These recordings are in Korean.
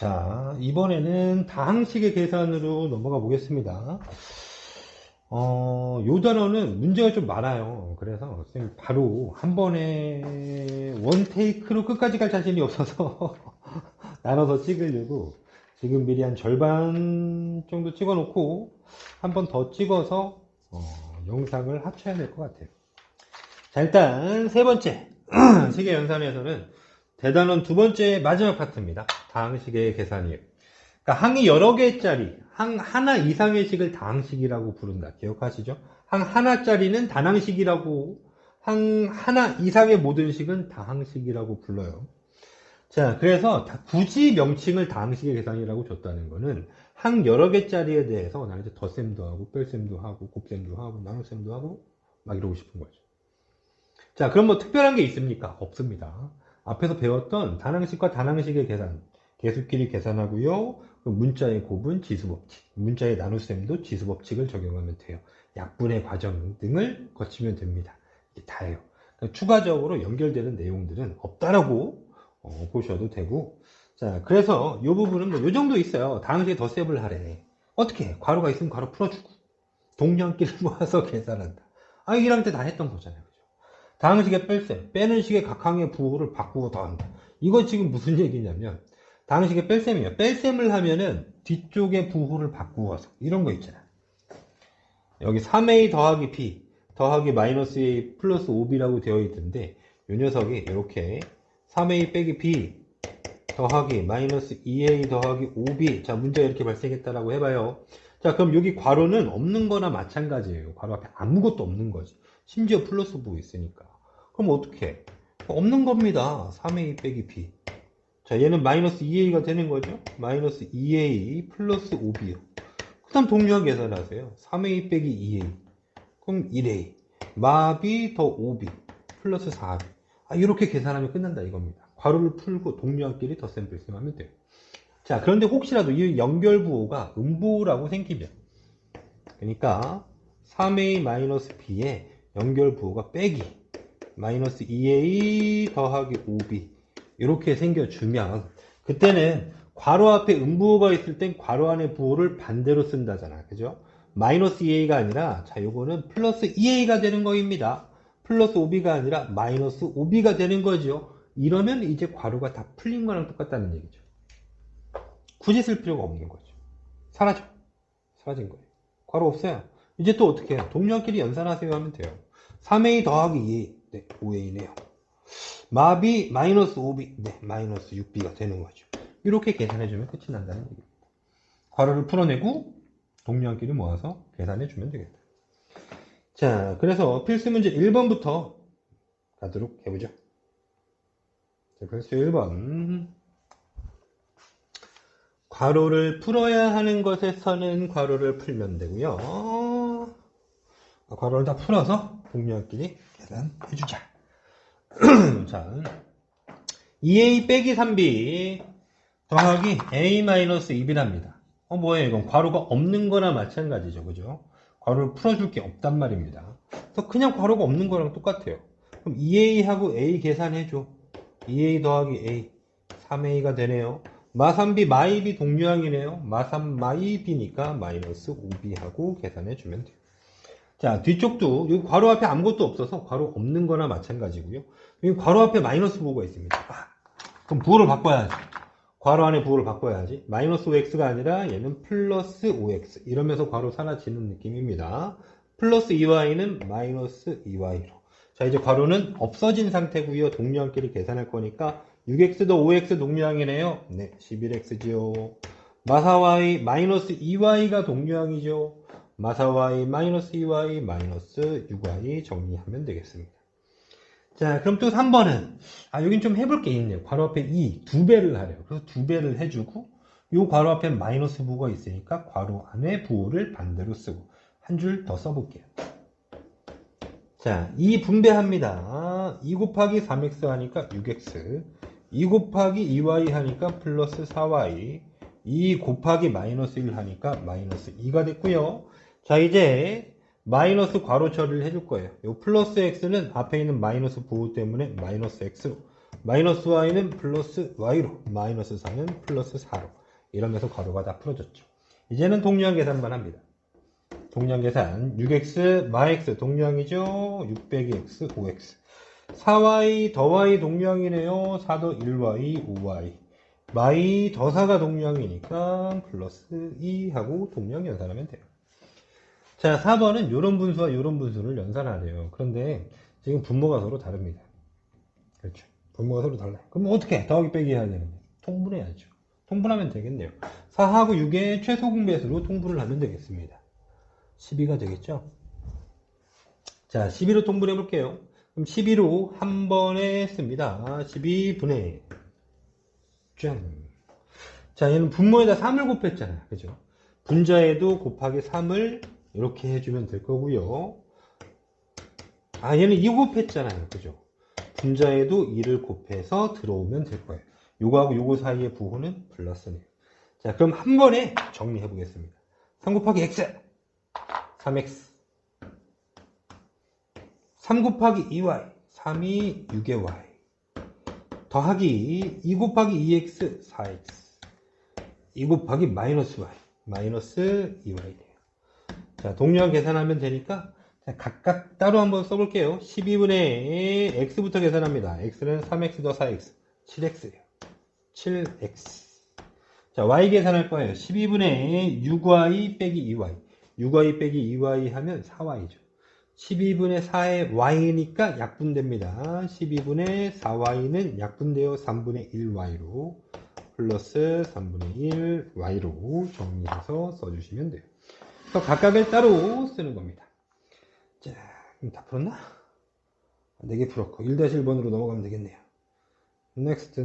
자, 이번에는 다항식의 계산으로 넘어가 보겠습니다. 요 단어는 문제가 좀 많아요. 그래서 선생님 바로 한 번에 원 테이크로 끝까지 갈 자신이 없어서 나눠서 찍으려고 지금 미리 한 절반 정도 찍어 놓고 한 번 더 찍어서 영상을 합쳐야 될 것 같아요. 자, 일단 세 번째 식의 연산에서는 대단원 두 번째 마지막 파트입니다. 다항식의 계산이에요. 그러니까 항이 여러 개짜리, 항 하나 이상의 식을 다항식이라고 부른다. 기억하시죠? 항 하나짜리는 단항식이라고, 항 하나 이상의 모든 식은 다항식이라고 불러요. 자, 그래서 굳이 명칭을 다항식의 계산이라고 줬다는 거는 항 여러 개짜리에 대해서 나는 이제 덧셈도 하고, 뺄셈도 하고, 곱셈도 하고, 나눗셈도 하고, 막 이러고 싶은 거죠. 자, 그럼 뭐 특별한 게 있습니까? 없습니다. 앞에서 배웠던 단항식과 단항식의 계산, 계수끼리 계산하고요. 문자의 곱은 지수법칙, 문자의 나눗셈도 지수법칙을 적용하면 돼요. 약분의 과정 등을 거치면 됩니다. 이게 다예요. 그러니까 추가적으로 연결되는 내용들은 없다라고 보셔도 되고, 자, 그래서 이 부분은 뭐 요 정도 있어요. 다항식에 덧셈을 하래. 어떻게? 괄호가 있으면 괄호 풀어주고, 동량끼를 모아서 계산한다. 아, 1학년 때 다 했던 거잖아요. 다항식의 뺄셈, 빼는 식의 각 항의 부호를 바꾸고 더한다. 이거 지금 무슨 얘기냐면 다항식의 뺄셈이에요. 뺄셈을 하면은 뒤쪽의 부호를 바꾸어서 이런 거 있잖아. 여기 3a 더하기 b 더하기 마이너스 a 플러스 5b라고 되어 있던데 이 녀석이 이렇게 3a 빼기 b 더하기 마이너스 2a 더하기 5b, 자, 문제가 이렇게 발생했다라고 해봐요. 자, 그럼 여기 괄호는 없는 거나 마찬가지예요. 괄호 앞에 아무것도 없는 거지. 심지어 플러스 부호 있으니까. 그럼 어떻게 해? 없는 겁니다. 3a 빼기 b. 자, 얘는 마이너스 2a가 되는 거죠. 마이너스 2a 플러스 5b요. 그 다음 동류항 계산하세요. 3a 빼기 2a. 그럼 1a. 마b 더 5b 플러스 4b. 아, 이렇게 계산하면 끝난다 이겁니다. 괄호를 풀고 동류항끼리 덧셈 뺄셈하면 돼요. 자, 그런데 혹시라도 이 연결부호가 음부호라고 생기면, 그러니까 3a-b에 연결부호가 빼기 마이너스 2a 더하기 5b 이렇게 생겨주면 그때는 괄호 앞에 음부호가 있을 땐 괄호 안에 부호를 반대로 쓴다잖아. 그죠? 마이너스 2a가 아니라, 자, 요거는 플러스 2a가 되는 거입니다. 플러스 5b가 아니라 마이너스 5b가 되는 거죠. 이러면 이제 괄호가 다 풀린 거랑 똑같다는 얘기죠. 굳이 쓸 필요가 없는 거죠. 사라진 거예요. 괄호 없어요. 이제 또 어떻게 해요? 동류항끼리 연산하세요 하면 돼요. 3a 더하기 2a, 네, 5a네요. 마b 마이너스 5b, 네, 마이너스 6b가 되는 거죠. 이렇게 계산해주면 끝이 난다는 얘기입니다. 괄호를 풀어내고 동류항끼리 모아서 계산해주면 되겠다. 자, 그래서 필수 문제 1번부터 가도록 해보죠. 자, 필수 1번. 괄호를 풀어야 하는 것에서는 괄호를 풀면 되고요. 괄호를 다 풀어서 동류항끼리 계산해주자. 자, 2a 빼기 3b 더하기 a-2b랍니다. 뭐예요? 이건 괄호가 없는 거나 마찬가지죠. 그죠? 괄호를 풀어줄 게 없단 말입니다. 그래서 그냥 괄호가 없는 거랑 똑같아요. 그럼 2a하고 a 계산해줘. 2a 더하기 a, 3a가 되네요. 마3b, 마이b 동류항이네요. 마3, 마이b니까 마이너스 5b하고 계산해주면 돼요. 자, 뒤쪽도 여기 괄호 앞에 아무것도 없어서 괄호 없는 거나 마찬가지고요. 여기 괄호 앞에 마이너스 부호가 있습니다. 그럼 부호를 바꿔야지. 괄호 안에 부호를 바꿔야지. 마이너스 5x가 아니라 얘는 플러스 5x. 이러면서 괄호 사라지는 느낌입니다. 플러스 2y는 마이너스 2y로. 자, 이제 괄호는 없어진 상태고요. 동류항끼리 계산할 거니까 6x 더 5x 동류항이네요. 네, 11x지요. 마사y 마이너스 2y가 동류항이죠. 마사y 마이너스 2y 마이너스 6y 정리하면 되겠습니다. 자, 그럼 또 3번은 여긴 좀 해볼 게 있네요. 괄호 앞에 2배를 하래요. 그래서 2배를 해주고 요 괄호 앞에 마이너스 부호가 있으니까 괄호 안에 부호를 반대로 쓰고 한 줄 더 써볼게요. 자, 2 분배합니다. 2 곱하기 3x 하니까 6x, 2 곱하기 2y 하니까 플러스 4y, 2 곱하기 마이너스 1 하니까 마이너스 2가 됐고요. 자, 이제 마이너스 괄호 처리를 해줄 거예요. 요 플러스 x는 앞에 있는 마이너스 부호 때문에 마이너스 x로, 마이너스 y는 플러스 y로, 마이너스 4는 플러스 4로. 이러면서 괄호가 다 풀어졌죠. 이제는 동류항 계산만 합니다. 동류항 계산 6x, 마x 동류항이죠. 6 빼기 x, 5x. 4y 더 y 동류항이네요. 4 더 1y, 5y. y 더 4가 동류항이니까 플러스 2 하고 동류항 연산하면 돼요. 자, 4번은 이런 분수와 이런 분수를 연산하래요. 그런데 지금 분모가 서로 다릅니다. 그렇죠. 분모가 서로 달라요. 그럼 어떻게 해? 더하기 빼기 해야 되는데 통분해야죠. 통분하면 되겠네요. 4하고 6의 최소 공배수로 통분을 하면 되겠습니다. 12가 되겠죠? 자, 12로 통분해 볼게요. 그럼 12로 한 번에 씁니다. 12분의 짠. 자, 얘는 분모에다 3을 곱했잖아요. 그죠? 분자에도 곱하기 3을 이렇게 해주면 될 거고요. 아, 얘는 2 곱했잖아요. 그죠? 분자에도 2를 곱해서 들어오면 될 거예요. 요거하고 요거 사이의 부호는 플러스네요. 자, 그럼 한 번에 정리해 보겠습니다. 3 곱하기 x 3x 3 곱하기 2y 3이 6의 y 더하기 2 곱하기 2x 4x 2 곱하기 마이너스 y 마이너스 2y 돼요. 자, 동류항 계산하면 되니까 자, 각각 따로 한번 써볼게요. 12분의 x부터 계산합니다. x는 3x 더 4x 7x예요. 7x. 자, y 계산할 거예요. 12분의 6y 빼기 2y 6y 빼기 2y 하면 4y죠. 12분의 4의 y니까 약분됩니다. 12분의 4y는 약분되어 3분의 1y로 플러스 3분의 1y로 정리해서 써주시면 돼요. 그래서 각각을 따로 쓰는 겁니다. 자, 그럼 다 풀었나? 4개 풀었고 1-1번으로 넘어가면 되겠네요. next.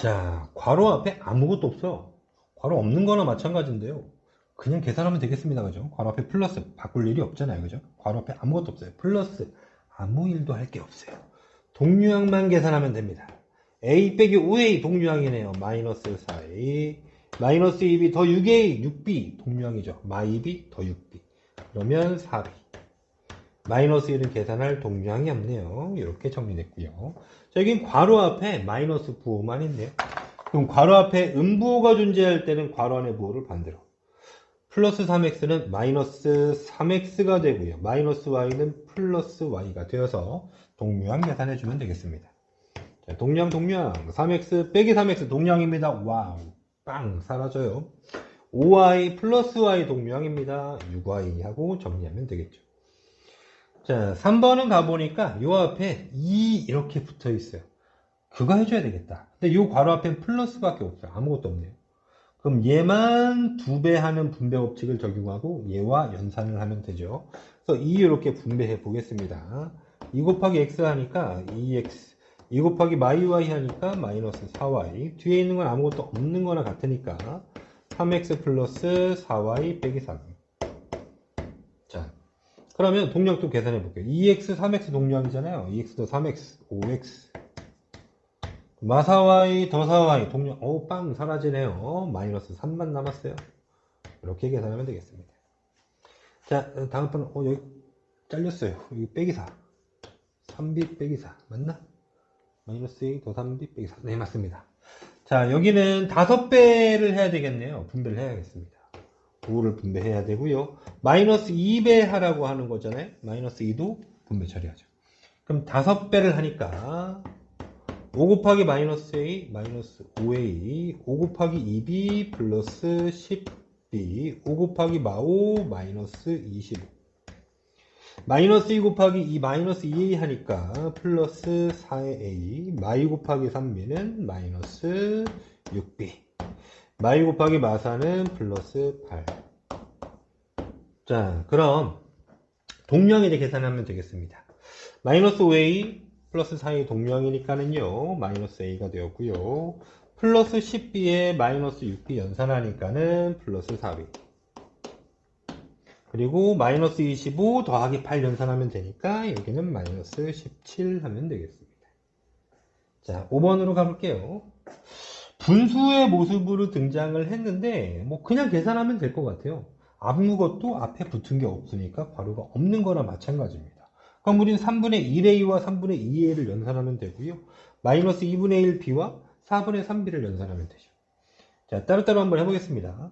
자, 괄호 앞에 아무것도 없어. 괄호 없는 거나 마찬가지인데요. 그냥 계산하면 되겠습니다. 그죠? 괄호 앞에 플러스 바꿀 일이 없잖아요. 그죠? 괄호 앞에 아무것도 없어요. 플러스 아무 일도 할 게 없어요. 동류항만 계산하면 됩니다. a 빼기 5a 동류항이네요. 마이너스 4a 마이너스 2b 더 6a 6b 동류항이죠. 마이b 더 6b 그러면 4b 마이너스 1은 계산할 동류항이 없네요. 이렇게 정리됐고요. 자, 여긴 괄호 앞에 마이너스 부호만 있네요. 그럼 괄호 앞에 음부호가 존재할 때는 괄호 안의 부호를 반대로 플러스 3x는 마이너스 3x가 되고요. 마이너스 y는 플러스 y가 되어서 동류항 계산해주면 되겠습니다. 자, 동류항 3x 빼기 3x 동류항입니다. 와우, 빵 사라져요. 5y 플러스 y 동류항입니다. 6y 하고 정리하면 되겠죠. 자, 3번은 가보니까 요 앞에 2 이렇게 붙어 있어요. 그거 해줘야 되겠다. 근데 요 괄호 앞엔 플러스밖에 없어요. 아무것도 없네요. 그럼 얘만 2배 하는 분배 법칙을 적용하고 얘와 연산을 하면 되죠. 그래서 2 이렇게 분배해 보겠습니다. 2 곱하기 x 하니까 2x 2 곱하기 y 하니까 마이너스 4y 뒤에 있는 건 아무것도 없는 거나 같으니까 3x 플러스 4y 빼기 3. 자, 그러면 동량도 계산해 볼게요. 2x, 3x 동량이잖아요. 2x 더 3x, 5x. 마사y 더 4y 동량, 빵 사라지네요. 마이너스 3만 남았어요. 이렇게 계산하면 되겠습니다. 자, 다음 번, 여기 잘렸어요. 여기 빼기 4. 3b 빼기 4. 맞나? 마이너스 2 더 3b 빼기 4. 네, 맞습니다. 자, 여기는 5배를 해야 되겠네요. 분배를 해야겠습니다. 5를 분배해야 되고요. 마이너스 2배 하라고 하는 거잖아요. 마이너스 2도 분배 처리하죠. 그럼 5배를 하니까 5 곱하기 마이너스 a 마이너스 5a 5 곱하기 2b 플러스 10b 5 곱하기 마5 마이너스 25 마이너스 2 곱하기 2 마이너스 2a 하니까 플러스 4a 마2 곱하기 3b는 마이너스 6b 마2 곱하기 마4는 플러스 8. 자, 그럼 동량에 대해 계산하면 되겠습니다. 마이너스 5a 플러스 4a 동량이니까는요 마이너스 a가 되었고요. 플러스 10b에 마이너스 6b 연산하니까는 플러스 4b. 그리고 마이너스 25 더하기 8 연산하면 되니까 여기는 마이너스 17 하면 되겠습니다. 자, 5번으로 가볼게요. 분수의 모습으로 등장을 했는데 뭐 그냥 계산하면 될 것 같아요. 아무것도 앞에 붙은 게 없으니까 괄호가 없는 거나 마찬가지입니다. 그럼 우리는 3분의 1a와 3분의 2a를 연산하면 되고요. 마이너스 2분의 1b와 4분의 3b를 연산하면 되죠. 자, 따로따로 한번 해보겠습니다.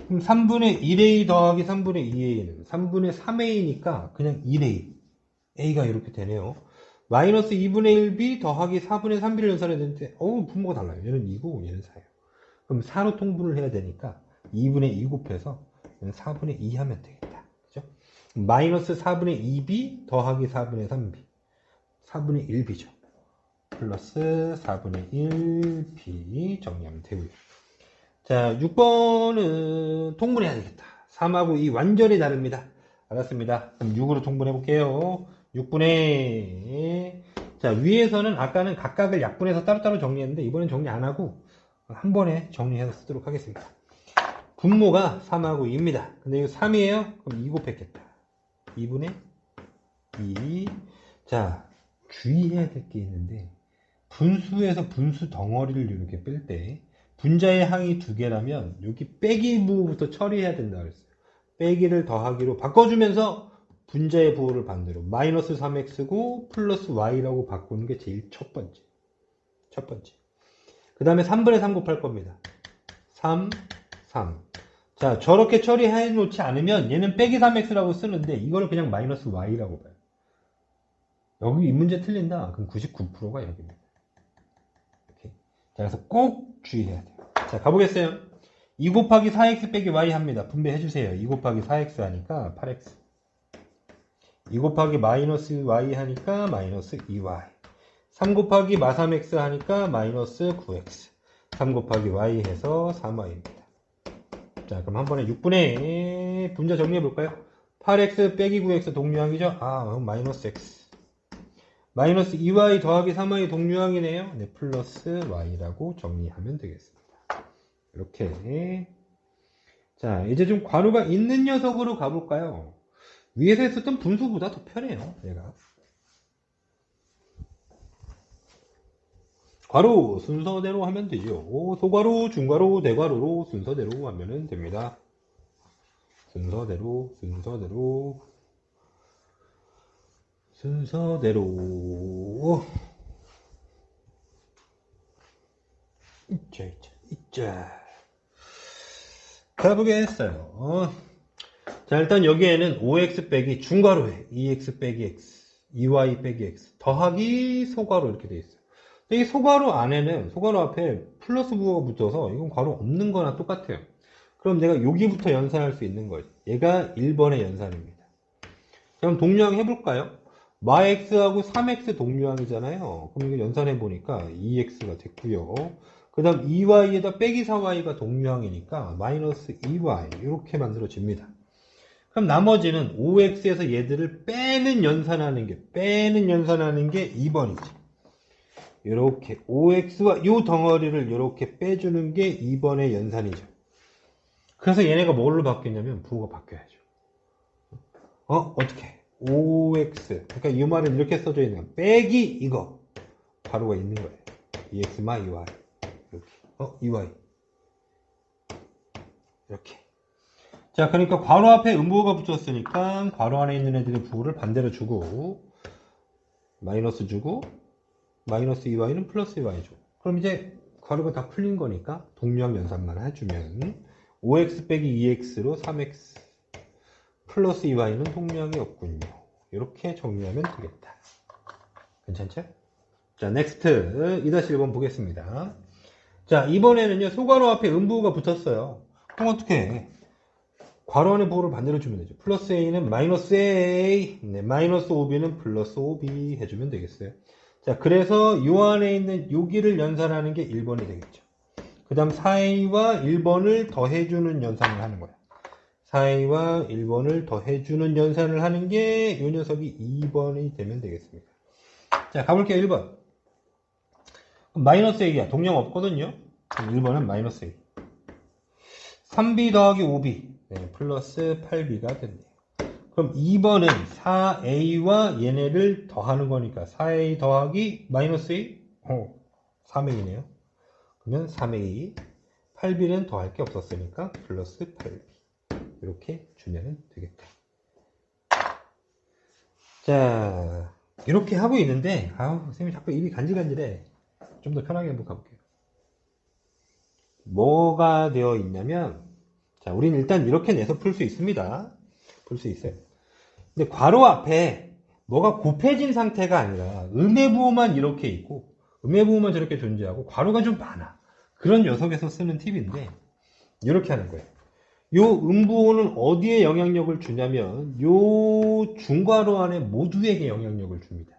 그럼 3분의 1a 더하기 3분의 2a는 3분의 3a니까 그냥 1a. a가 이렇게 되네요. 마이너스 2분의 1b 더하기 4분의 3b를 연산해야 되는데 분모가 달라요. 얘는 2고 얘는 4예요. 그럼 4로 통분을 해야 되니까 2분의 2 곱해서 얘는 4분의 2 하면 되겠다. 그죠? 마이너스 4분의 2b 더하기 4분의 3b. 4분의 1b죠. 플러스 4분의 1b 정리하면 되고요. 자, 6번은 통분해야 되겠다. 3하고 2 완전히 다릅니다. 알았습니다. 그럼 6으로 통분해 볼게요. 6분의 자, 위에서는 아까는 각각을 약분해서 따로따로 정리했는데 이번엔 정리 안 하고 한 번에 정리해서 쓰도록 하겠습니다. 분모가 3하고 2입니다. 근데 이거 3이에요? 그럼 2 곱했겠다. 2분의 2. 자, 주의해야 될 게 있는데 분수에서 분수 덩어리를 이렇게 뺄 때 분자의 항이 두 개라면 여기 빼기 부호부터 처리해야 된다 그랬어요. 빼기를 더하기로 바꿔주면서 분자의 부호를 반대로 마이너스 3x고 플러스 y라고 바꾸는 게 제일 첫 번째. 그 다음에 3분의 3 곱할 겁니다. 3. 자, 저렇게 처리해 놓지 않으면 얘는 빼기 3x라고 쓰는데 이거를 그냥 마이너스 y라고 봐요. 여기 이 문제 틀린다. 그럼 99%가 여기입니다. 이렇게. 자, 그래서 꼭 주의해야 돼요. 자, 가보겠어요. 2 곱하기 4x 빼기 y 합니다. 분배해주세요. 2 곱하기 4x 하니까 8x. 2 곱하기 마이너스 y 하니까 마이너스 2y. 3 곱하기 마 3x 하니까 마이너스 9x. 3 곱하기 y 해서 3y입니다. 자, 그럼 한 번에 6분의 분자 정리해 볼까요? 8x 빼기 9x 동류항이죠? 그럼 마이너스 x. 마이너스 2y 더하기 3y 동류항이네요. 네, 플러스 y라고 정리하면 되겠습니다. 이렇게. 자, 이제 좀 괄호가 있는 녀석으로 가볼까요? 위에서 했었던 분수보다 더 편해요, 얘가. 괄호 순서대로 하면 되죠. 소괄호, 중괄호, 대괄호로 순서대로 하면 됩니다. 순서대로. 있자. 가보겠어요. 자, 일단 여기에는 5x 빼기 중괄호에 2x 빼기 x, 2y 빼기 x 더하기 소괄호 이렇게 돼 있어요. 이 소괄호 안에는 소괄호 앞에 플러스 부호가 붙어서 이건 괄호 없는 거나 똑같아요. 그럼 내가 여기부터 연산할 수 있는 거죠. 얘가 1번의 연산입니다. 그럼 동류항 해볼까요? 마x하고 3x 동류항이잖아요. 그럼 이거 연산해 보니까 2x가 됐고요. 그 다음 2y에다 빼기 4y가 동류항이니까 마이너스 2y 이렇게 만들어집니다. 그럼 나머지는 5x에서 얘들을 빼는 연산하는 게 2번이지. 이렇게 5x와 이 덩어리를 이렇게 빼주는 게 2번의 연산이죠. 그래서 얘네가 뭘로 바뀌냐면 부호가 바뀌어야죠. 어떻게? 5x. 그러니까 이 말은 이렇게 써져 있는 거야. 빼기 이거. 가로가 있는 거예요. 2x마 2y. 이렇게. 2y. 이렇게. 자, 그러니까 괄호 앞에 음부호가 붙었으니까 괄호 안에 있는 애들의 부호를 반대로 주고 마이너스 주고 마이너스 2y는 플러스 2y 줘. 그럼 이제 괄호가 다 풀린 거니까 동류항 연산만 해주면 5x 빼기 2x로 3x 플러스 2y는 동류항이 없군요. 이렇게 정리하면 되겠다. 괜찮죠? 자, 넥스트 2-1번 보겠습니다. 자, 이번에는요 소괄호 앞에 음부호가 붙었어요. 그럼 어떻게 해? 괄호 안에 부호를 반대로 주면 되죠. 플러스 a는 마이너스 a, 네, 마이너스 5b는 플러스 5b 해주면 되겠어요. 자, 그래서 요 안에 있는 여기를 연산하는 게 1번이 되겠죠. 그 다음 4a와 1번을 더해주는 연산을 하는 거야. 4a와 1번을 더해주는 연산을 하는 게 이 녀석이 2번이 되면 되겠습니다. 자, 가볼게요. 1번. 마이너스 a야. 동량 없거든요. 그럼 1번은 마이너스 A. 3B 더하기 5B. 네, 플러스 8B가 됐네요. 그럼 2번은 4A와 얘네를 더하는 거니까 4A 더하기 마이너스 A? 3A네요. 그러면 3A. 8B는 더할 게 없었으니까 플러스 8B. 이렇게 주면 되겠다. 자, 이렇게 하고 있는데, 선생님이 자꾸 입이 간질간질해. 좀 더 편하게 한번 가볼게요. 뭐가 되어 있냐면, 자, 우리는 일단 이렇게 내서 풀 수 있습니다. 풀 수 있어요. 근데 괄호 앞에 뭐가 곱해진 상태가 아니라 음의 부호만 이렇게 있고, 음의 부호만 저렇게 존재하고, 괄호가 좀 많아. 그런 녀석에서 쓰는 팁인데, 이렇게 하는 거예요. 요 음부호는 어디에 영향력을 주냐면 요 중괄호 안에 모두에게 영향력을 줍니다.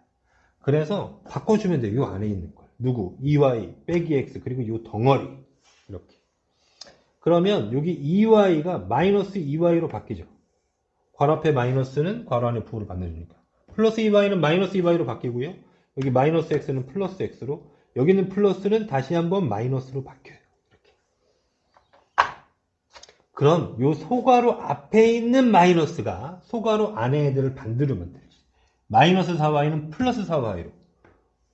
그래서 바꿔주면 돼요. 요 안에 있는 걸. 누구? EY 빼기 X 그리고 요 덩어리 이렇게. 그러면 여기 EY가 마이너스 EY로 바뀌죠. 괄호 앞에 마이너스는 괄호 안에 부호를 반대주니까. 플러스 EY는 마이너스 EY로 바뀌고요. 여기 마이너스 X는 플러스 X로 여기는 플러스는 다시 한번 마이너스로 바뀌어요. 그럼 요 소괄호 앞에 있는 마이너스가 소괄호 안에 애들을 반대로만 되지. 마이너스 4y는 플러스 4y로.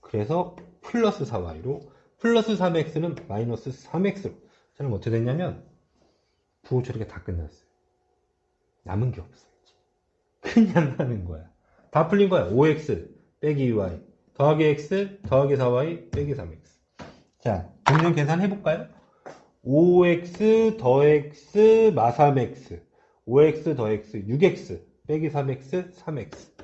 그래서 플러스 4y로 플러스 3x는 마이너스 3x로. 저는 어떻게 됐냐면 부호 처리가 다 끝났어요. 남은 게 없어요. 그냥 하는 거야. 다 풀린 거야. 5x 빼기 2y 더하기 x 더하기 4y 빼기 3x. 자, 동전 계산해 볼까요? 5x 더 x 마 3x 5x 더 x 6x 빼기 3x 3x.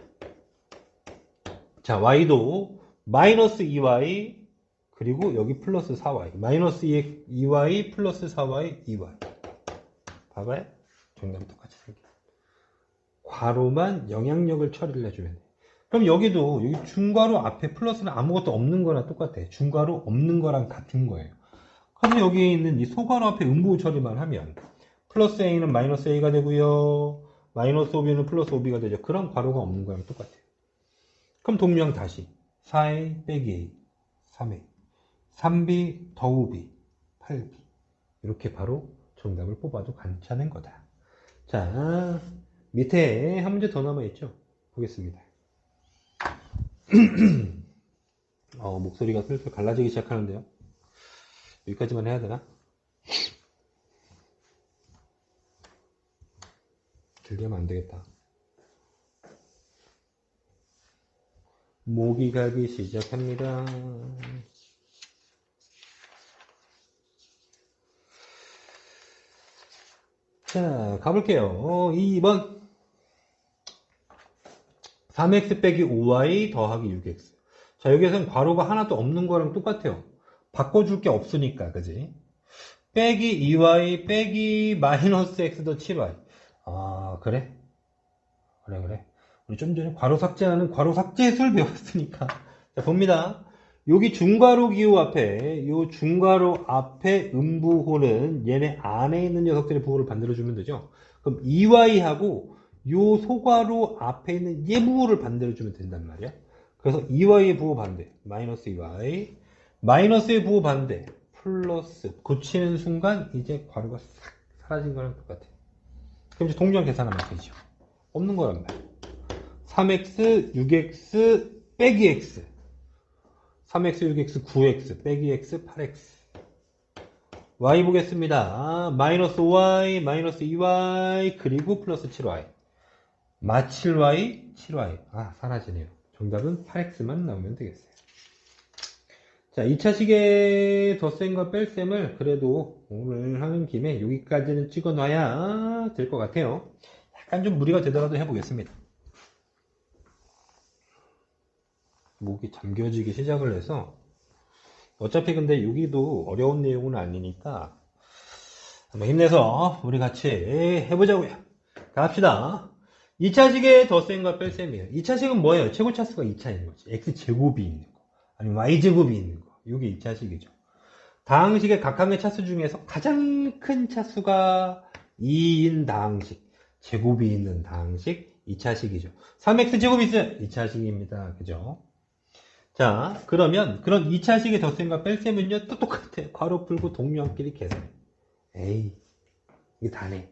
자, y도 마이너스 2y 그리고 여기 플러스 4y 마이너스 2y 플러스 4y 2y. 봐봐요. 정답이 똑같이 생겨. 괄호만 영향력을 처리를 해주면 돼. 그럼 여기도 여기 중괄호 앞에 플러스는 아무것도 없는 거랑 똑같아. 중괄호 없는 거랑 같은 거예요. 그래서 여기에 있는 이 소괄호 앞에 음부호 처리만 하면 플러스 a는 마이너스 a가 되고요. 마이너스 5b는 플러스 5b가 되죠. 그럼 괄호가 없는 거랑 똑같아요. 그럼 동량 다시 4a 빼기 a 3a 3b 더 5b 8b 이렇게 바로 정답을 뽑아도 괜찮은 거다. 자, 밑에 한 문제 더 남아있죠? 보겠습니다. 목소리가 슬슬 갈라지기 시작하는데요. 여기까지만 해야 되나? 길게 하면 안 되겠다. 목이 가기 시작합니다. 자, 가볼게요. 2번 3x 빼기 5y 더하기 6x. 자, 여기에서는 괄호가 하나도 없는 거랑 똑같아요. 바꿔줄 게 없으니까, 그지? 빼기 2y 빼기 마이너스 x 더 7y. 아, 그래? 그래. 우리 좀 전에 괄호 삭제하는 괄호 삭제술 배웠으니까. 자, 봅니다. 여기 중괄호 기호 앞에, 요 중괄호 앞에 음부호는 얘네 안에 있는 녀석들의 부호를 반대로주면 되죠. 그럼 2y하고 요 소괄호 앞에 있는 얘 부호를 반대로주면 된단 말이야. 그래서 2y의 부호 반대, 마이너스 2y. 마이너스의 부호 반대, 플러스. 고치는 순간 이제 괄호가 싹 사라진 거랑 똑같아. 그럼 이제 동량 계산하면 되죠. 없는 거란 말이야. 3x, 6x, 빼기 x. 3x, 6x, 9x, 빼기 x, 8x. y 보겠습니다. 마이너스 5y, 마이너스 2y, 그리고 플러스 7y. 마 7y, 7y. 아, 사라지네요. 정답은 8x만 나오면 되겠어요. 자, 2차식의 덧셈과 뺄셈을 그래도 오늘 하는 김에 여기까지는 찍어 놔야 될 것 같아요. 약간 좀 무리가 되더라도 해보겠습니다. 목이 잠겨지기 시작을 해서 어차피 근데 여기도 어려운 내용은 아니니까 한번 힘내서 우리 같이 해보자고요. 갑시다. 2차식의 덧셈과 뺄셈이에요. 2차식은 뭐예요? 최고차수가 2차인 거지. x제곱이 있는 거 아니면 y제곱이 있는 거. 이게 2차식이죠. 다항식의 각항의 차수 중에서 가장 큰 차수가 2인 다항식, 제곱이 있는 다항식 2차식이죠. 3x제곱이 있어요. 2차식입니다. 그죠? 자, 그러면 그런 2차식의 덧셈과 뺄셈은요, 또 똑같아. 괄호 풀고 동류항끼리 계산해. 에이, 이게 다네.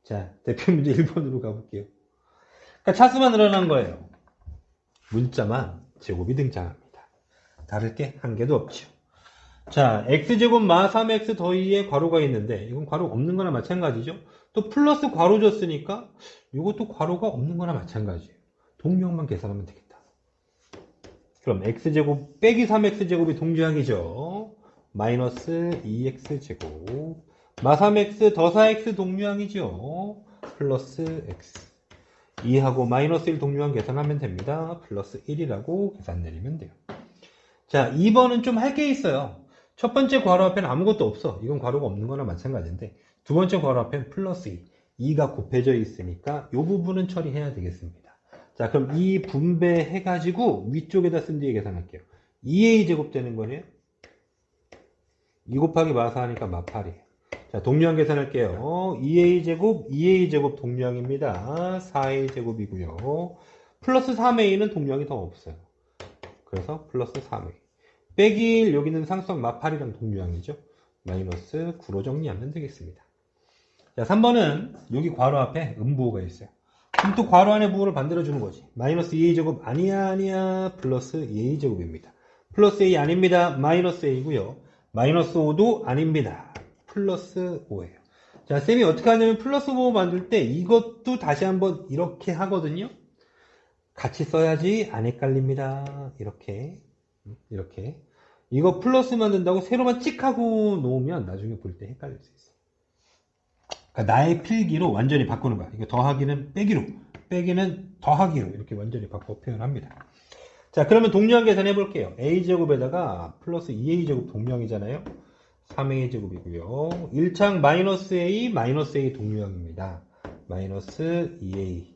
자, 대표 문제 1번으로 가볼게요. 그러니까 차수만 늘어난 거예요. 문자만 제곱이 등장합니다. 다를 게 한 개도 없죠. 자, x제곱 마 3x 더하기에 괄호가 있는데 이건 괄호 없는 거나 마찬가지죠. 또 플러스 괄호 줬으니까 이것도 괄호가 없는 거나 마찬가지예요. 동류항만 계산하면 되겠다. 그럼 x제곱 빼기 3x제곱이 동류항이죠. 마이너스 2x제곱 마 3x 더 4x 동류항이죠. 플러스 x 2하고 마이너스 1 동류항 계산하면 됩니다. 플러스 1이라고 계산 내리면 돼요. 자, 2번은 좀 할 게 있어요. 첫 번째 괄호 앞에는 아무것도 없어. 이건 괄호가 없는 거나 마찬가지인데 두 번째 괄호 앞에는 플러스 2. 2가 곱해져 있으니까 이 부분은 처리해야 되겠습니다. 자, 그럼 이 분배해가지고 위쪽에다 쓴 뒤에 계산할게요. 2a 제곱 되는 거네요. 2 곱하기 마4 하니까 마8이에요. 자, 동류항 계산할게요. 2a 제곱, 2a 제곱 동류항입니다. 4a 제곱이고요. 플러스 3a는 동류항이 더 없어요. 그래서 플러스 3a. 빼기 1, 여기는 상수항 마8이랑 동류항이죠. 마이너스 9로 정리하면 되겠습니다. 자, 3번은 여기 괄호 앞에 음부호가 있어요. 그럼 또 괄호 안에 부호를 만들어주는 거지. 마이너스 2a 제곱 아니야 플러스 2a 제곱입니다. 플러스 a 아닙니다. 마이너스 a고요. 마이너스 5도 아닙니다. 플러스 5예요. 자, 쌤이 어떻게 하냐면 플러스 5 만들 때 이것도 다시 한번 이렇게 하거든요. 같이 써야지 안 헷갈립니다. 이렇게 이거 플러스 만든다고 세로만 찍 하고 놓으면 나중에 볼 때 헷갈릴 수 있어. 그러니까 나의 필기로 완전히 바꾸는 거야. 이거 더하기는 빼기로, 빼기는 더하기로 이렇게 완전히 바꿔 표현합니다. 자, 그러면 동류항 계산 해볼게요. a제곱에다가 플러스 2a제곱 동류항이잖아요. 3a제곱이고요. 1창 마이너스 a, 마이너스 a 동류항입니다. 마이너스 2a.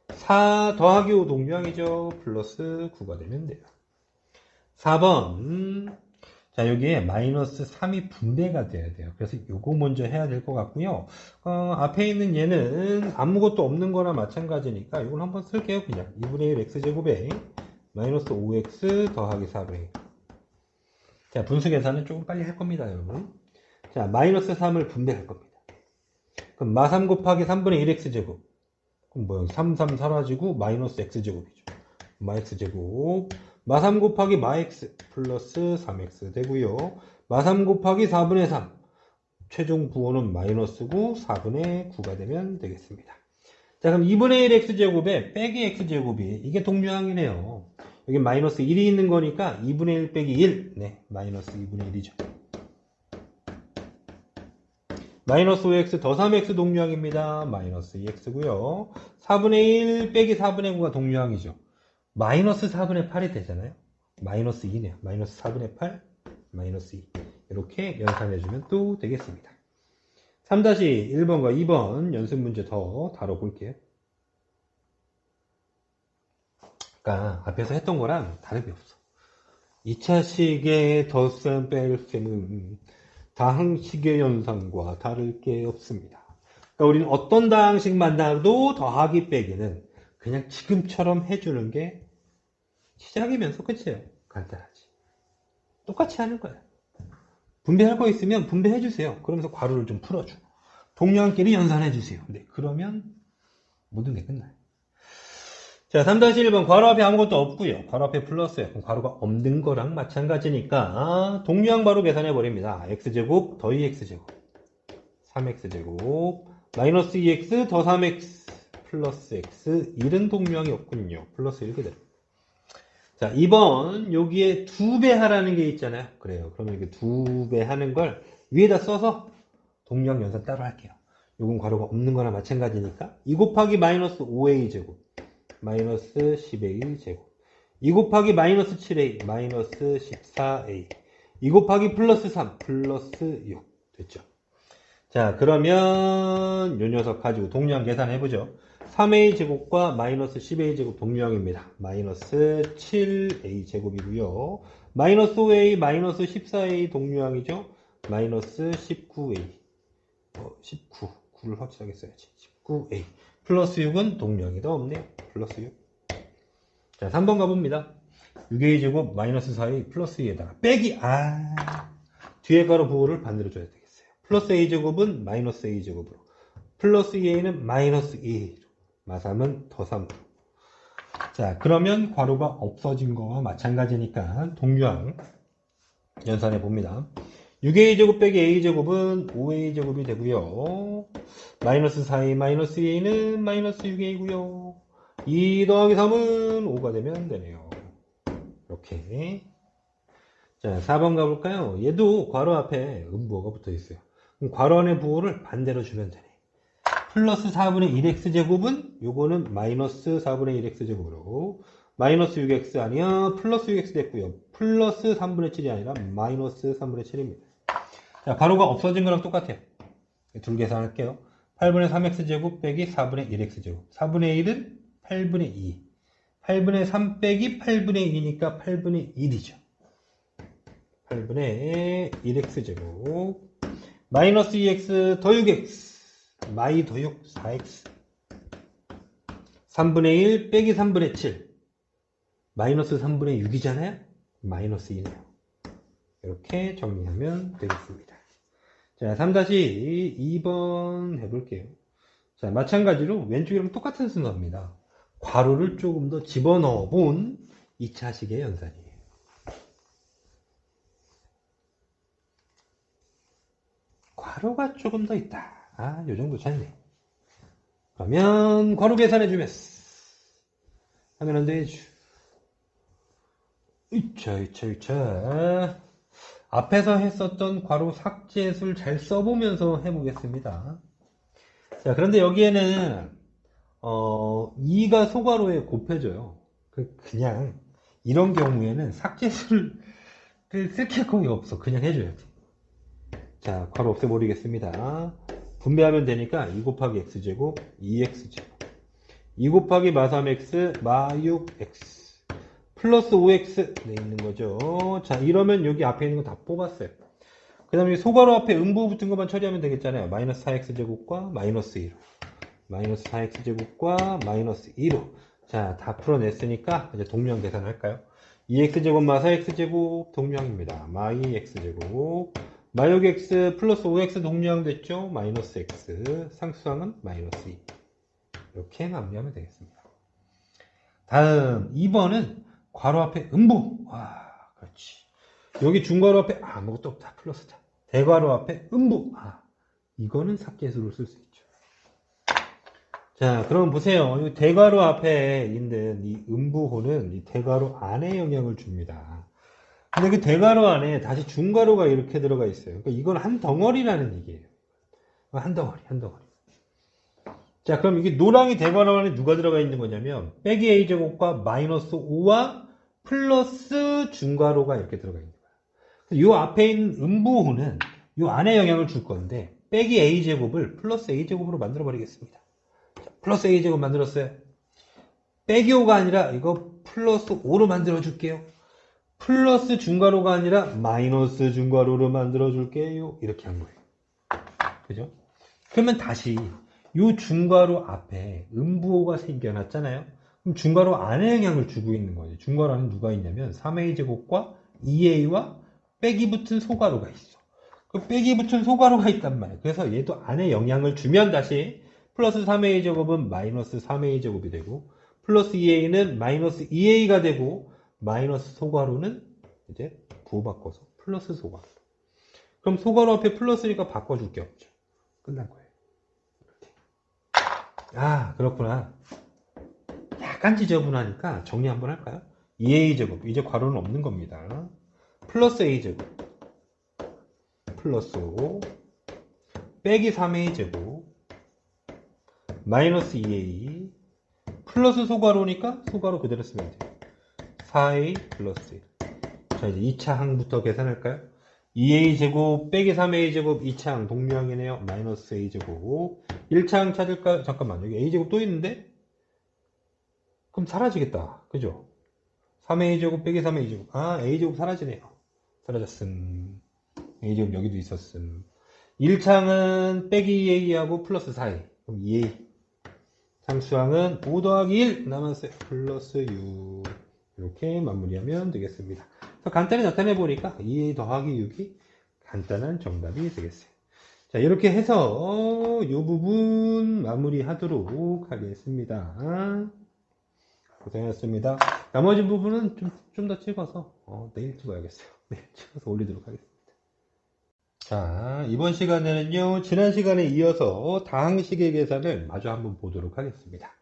4 더하기 5 동류항이죠. 플러스 9가 되면 돼요. 4번. 자, 여기에 마이너스 3이 분배가 돼야 돼요. 그래서 요거 먼저 해야 될 것 같고요. 앞에 있는 얘는 아무것도 없는 거나 마찬가지니까 이걸 한번 쓸게요. 그냥 2분의 1 x제곱에 마이너스 5x 더하기 4분의 1. 자, 분수 계산은 조금 빨리 할 겁니다, 여러분. 자, 마이너스 3을 분배할 겁니다. 그럼 마 3 곱하기 3분의 1x제곱. 그럼 뭐야? 3, 3 사라지고 마이너스 x제곱이죠. 마 x제곱. 마 3 곱하기 마 x 플러스 3x 되고요. 마 3 곱하기 4분의 3. 최종 부호는 마이너스고 4분의 9가 되면 되겠습니다. 자, 그럼 2분의 1 x제곱에 빼기 x제곱이 이게 동류항이네요. 여기 마이너스 1이 있는 거니까 2분의 1 빼기 1. 네, 마이너스 2분의 1이죠. 마이너스 5x 더 3x 동류항입니다. 마이너스 2x고요. 4분의 1 빼기 4분의 9가 동류항이죠. 마이너스 4분의 8이 되잖아요. 마이너스 2네요. 마이너스 4분의 8, 마이너스 2. 이렇게 연산해주면 또 되겠습니다. 3-1번과 2번 연습 문제 더 다뤄볼게요. 그러니까 앞에서 했던 거랑 다름이 없어. 2차식의 덧셈 뺄셈은 다항식의 연산과 다를 게 없습니다. 그러니까 우리는 어떤 다항식 만나도 더하기 빼기는 그냥 지금처럼 해주는 게 시작이면서 끝이에요. 간단하지. 똑같이 하는 거야. 분배할 거 있으면 분배해주세요. 그러면서 괄호를 좀 풀어줘. 동류항끼리 연산해주세요. 네, 그러면 모든 게 끝나요. 자, 3-1번 괄호 앞에 아무것도 없고요. 괄호 앞에 플러스예요. 그럼 괄호가 없는 거랑 마찬가지니까 동류항 바로 계산해버립니다. x제곱 더 2x제곱 3x제곱 마이너스 2x 더 3x 플러스 x 1은 동류항이 없군요. 플러스 1 그대로. 자, 2번 여기에 2배 하라는 게 있잖아요. 그래요. 그러면 이렇게 2배 하는 걸 위에다 써서 동류항 연산 따로 할게요. 요건 괄호가 없는 거나 마찬가지니까 2 곱하기 마이너스 5a 제곱 마이너스 10a 제곱 2 곱하기 마이너스 7a 마이너스 14a 2 곱하기 플러스 3 플러스 6 됐죠. 자, 그러면 요 녀석 가지고 동류항 계산해보죠. 3a 제곱과 마이너스 10a 제곱 동류항입니다. 마이너스 7a 제곱이고요. 마이너스 5a 마이너스 14a 동류항이죠. 마이너스 19a 19 9를 확실하게 써야지. 19a 플러스 6은 동류항이 더 없네요. 플러스 6. 자, 3번 가봅니다. 6a제곱 마이너스 4a 플러스 2에다가 빼기 뒤에 가로 부호를 반대로 줘야 되겠어요. 플러스 a제곱은 마이너스 a제곱으로 플러스 2a는 마이너스 2 마삼은 더 3으로. 자, 그러면 괄호가 없어진 거와 마찬가지니까 동류항 연산해 봅니다. 6a제곱 빼기 a제곱은 5a제곱이 되고요. 마이너스 4a 마이너스 2a는 마이너스 6a고요. 2 더하기 3은 5가 되면 되네요. 이렇게. 자, 4번 가볼까요? 얘도 괄호 앞에 음부호가 붙어 있어요. 그럼 괄호 안에 부호를 반대로 주면 되네. 플러스 4분의 1x제곱은 요거는 마이너스 4분의 1x제곱으로 마이너스 6x 아니야 플러스 6x 됐고요. 플러스 3분의 7이 아니라 마이너스 3분의 7입니다. 자, 괄호가 없어진 거랑 똑같아요. 둘 계산할게요. 8분의 3x제곱 빼기 4분의 1x제곱 4분의 1은 8분의 2 8분의 3 빼기 8분의 1이니까 8분의 1이죠. 8분의 1x제곱 마이너스 2x 더 6x 마이 더 6 4x 3분의 1 빼기 3분의 7 마이너스 3분의 6이잖아요. 마이너스 2네요. 이렇게 정리하면 되겠습니다. 자, 3-2번 해볼게요. 자, 마찬가지로 왼쪽이랑 똑같은 순서입니다. 괄호를 조금 더 집어넣어 본 2차식의 연산이에요. 괄호가 조금 더 있다. 요 정도 찼네. 그러면 괄호 계산해주면 하면 안 되죠. 이차. 앞에서 했었던 괄호 삭제술 잘 써보면서 해보겠습니다. 자, 그런데 여기에는 2가 소괄호에 곱해져요. 그냥 이런 경우에는 삭제술을 쓸 게 거의 없어. 그냥 해줘야 돼. 자, 괄호 없애버리겠습니다. 분배하면 되니까 2 곱하기 x제곱 2x제곱 2 곱하기 마3x 마6x 플러스 5x 네, 있는 거죠. 자, 이러면 여기 앞에 있는 거 다 뽑았어요. 그 다음에 소괄호 앞에 음부 붙은 것만 처리하면 되겠잖아요. 마이너스 4x제곱과 마이너스 2로 마이너스 4x제곱과 마이너스 2로 자, 다 풀어냈으니까 이제 동류항 계산할까요? 2x제곱 마 4x제곱 동류항입니다. 마 2x제곱 마 6x 플러스 5x 동류항 됐죠? 마이너스 x 상수항은 마이너스 2 이렇게 마무리하면 되겠습니다. 다음 2번은 괄호 앞에 음부 그렇지. 여기 중괄호 앞에 아무것도 없다. 플러스다. 대괄호 앞에 음부 이거는 삭제수로 쓸 수 있죠. 자, 그럼 보세요. 이 대괄호 앞에 있는 이 음부호는 이 대괄호 안에 영향을 줍니다. 근데 그 대괄호 안에 다시 중괄호가 이렇게 들어가 있어요. 그러니까 이건 한 덩어리라는 얘기예요. 한 덩어리. 자, 그럼 이게 노랑이 대괄호 안에 누가 들어가 있는 거냐면 빼기 a제곱과 마이너스 5와 플러스 중괄호가 이렇게 들어가 있는 거예요. 이 앞에 있는 음부호는 이 안에 영향을 줄 건데 빼기 a제곱을 플러스 a제곱으로 만들어 버리겠습니다. 자, 플러스 a제곱 만들었어요. 빼기 5가 아니라 이거 플러스 5로 만들어 줄게요. 플러스 중괄호가 아니라 마이너스 중괄호로 만들어 줄게요. 이렇게 한 거예요. 그죠? 그러면 다시 이 중괄호 앞에 음부호가 생겨났잖아요. 그럼 중괄호 안에 영향을 주고 있는 거예요. 중괄호 안에 누가 있냐면 3a제곱과 2a와 빼기 붙은 소괄호가 있어. 그 빼기 붙은 소괄호가 있단 말이에요. 그래서 얘도 안에 영향을 주면 다시 플러스 3a제곱은 마이너스 3a제곱이 되고 플러스 2a는 마이너스 2a가 되고 마이너스 소괄호는 이제 부호 바꿔서 플러스 소괄호. 그럼 소괄호 앞에 플러스니까 바꿔줄 게 없죠. 끝난 거예요. 그렇구나. 약간 지저분하니까 정리 한번 할까요? 2a제곱 이제 괄호는 없는 겁니다. 플러스 a제곱 플러스 5 빼기 3a제곱 마이너스 2a 플러스 소괄호니까 소괄호 그대로 쓰면 돼요. 4a 플러스 1. 자, 이제 2차 항부터 계산할까요? 2a제곱 빼기 3a제곱 2차 항 동류항이네요. 마이너스 a제곱 1차 항 찾을까요? 잠깐만, 여기 a제곱 또 있는데? 그럼 사라지겠다. 그죠? 3a제곱 빼기 3a제곱 a제곱 사라지네요. 사라졌음. a제곱 여기도 있었음. 1차항은 빼기 2a하고 플러스 4a. 그럼 2a. 상수항은 5 더하기 1 남았어요. 플러스 6. 이렇게 마무리하면 되겠습니다. 그래서 간단히 나타내 보니까 2 더하기 6이 간단한 정답이 되겠어요. 자, 이렇게 해서 이 부분 마무리 하도록 하겠습니다. 고생하셨습니다. 나머지 부분은 좀 더 찍어서 내일 찍어야겠어요. 내일 찍어서 올리도록 하겠습니다. 자, 이번 시간에는요, 지난 시간에 이어서 다항식의 계산을 마저 한번 보도록 하겠습니다.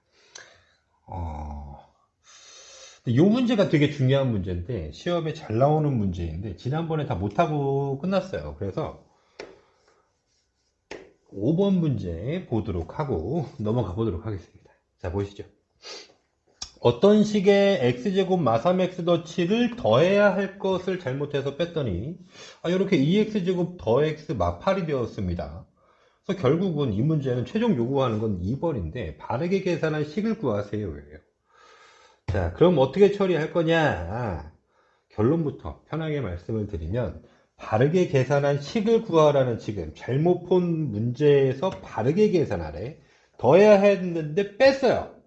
이 문제가 되게 중요한 문제인데, 시험에 잘 나오는 문제인데, 지난번에 다 못하고 끝났어요. 그래서 5번 문제 보도록 하고 넘어가 보도록 하겠습니다. 자, 보시죠. 어떤 식의 x제곱 마삼x 더 7을 더해야 할 것을 잘못해서 뺐더니 이렇게 2x제곱 더 x 마팔이 되었습니다. 그래서 결국은 이 문제는 최종 요구하는 건 2번인데 바르게 계산한 식을 구하세요 예요. 자, 그럼 어떻게 처리할 거냐? 결론부터 편하게 말씀을 드리면 바르게 계산한 식을 구하라는 지금 잘못 본 문제에서 바르게 계산하래. 더해야 했는데 뺐어요.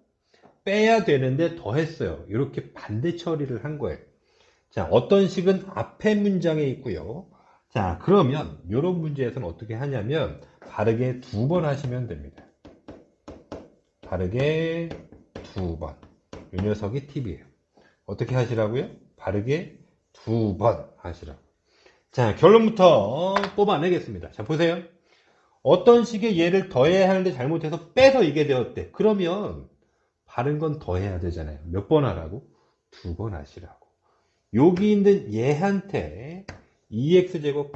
빼야 되는데 더했어요. 이렇게 반대 처리를 한 거예요. 자, 어떤 식은 앞에 문장에 있고요. 자, 그러면 이런 문제에서는 어떻게 하냐면 바르게 2번 하시면 됩니다. 바르게 2번. 이 녀석이 팁이에요. 어떻게 하시라고요? 바르게 2번 하시라고. 자, 결론부터 뽑아내겠습니다. 자, 보세요. 어떤 식의 얘를 더해야 하는데 잘못해서 빼서 이게 되었대. 그러면 바른 건 더해야 되잖아요. 몇 번 하라고? 2번 하시라고. 여기 있는 얘한테 2x제곱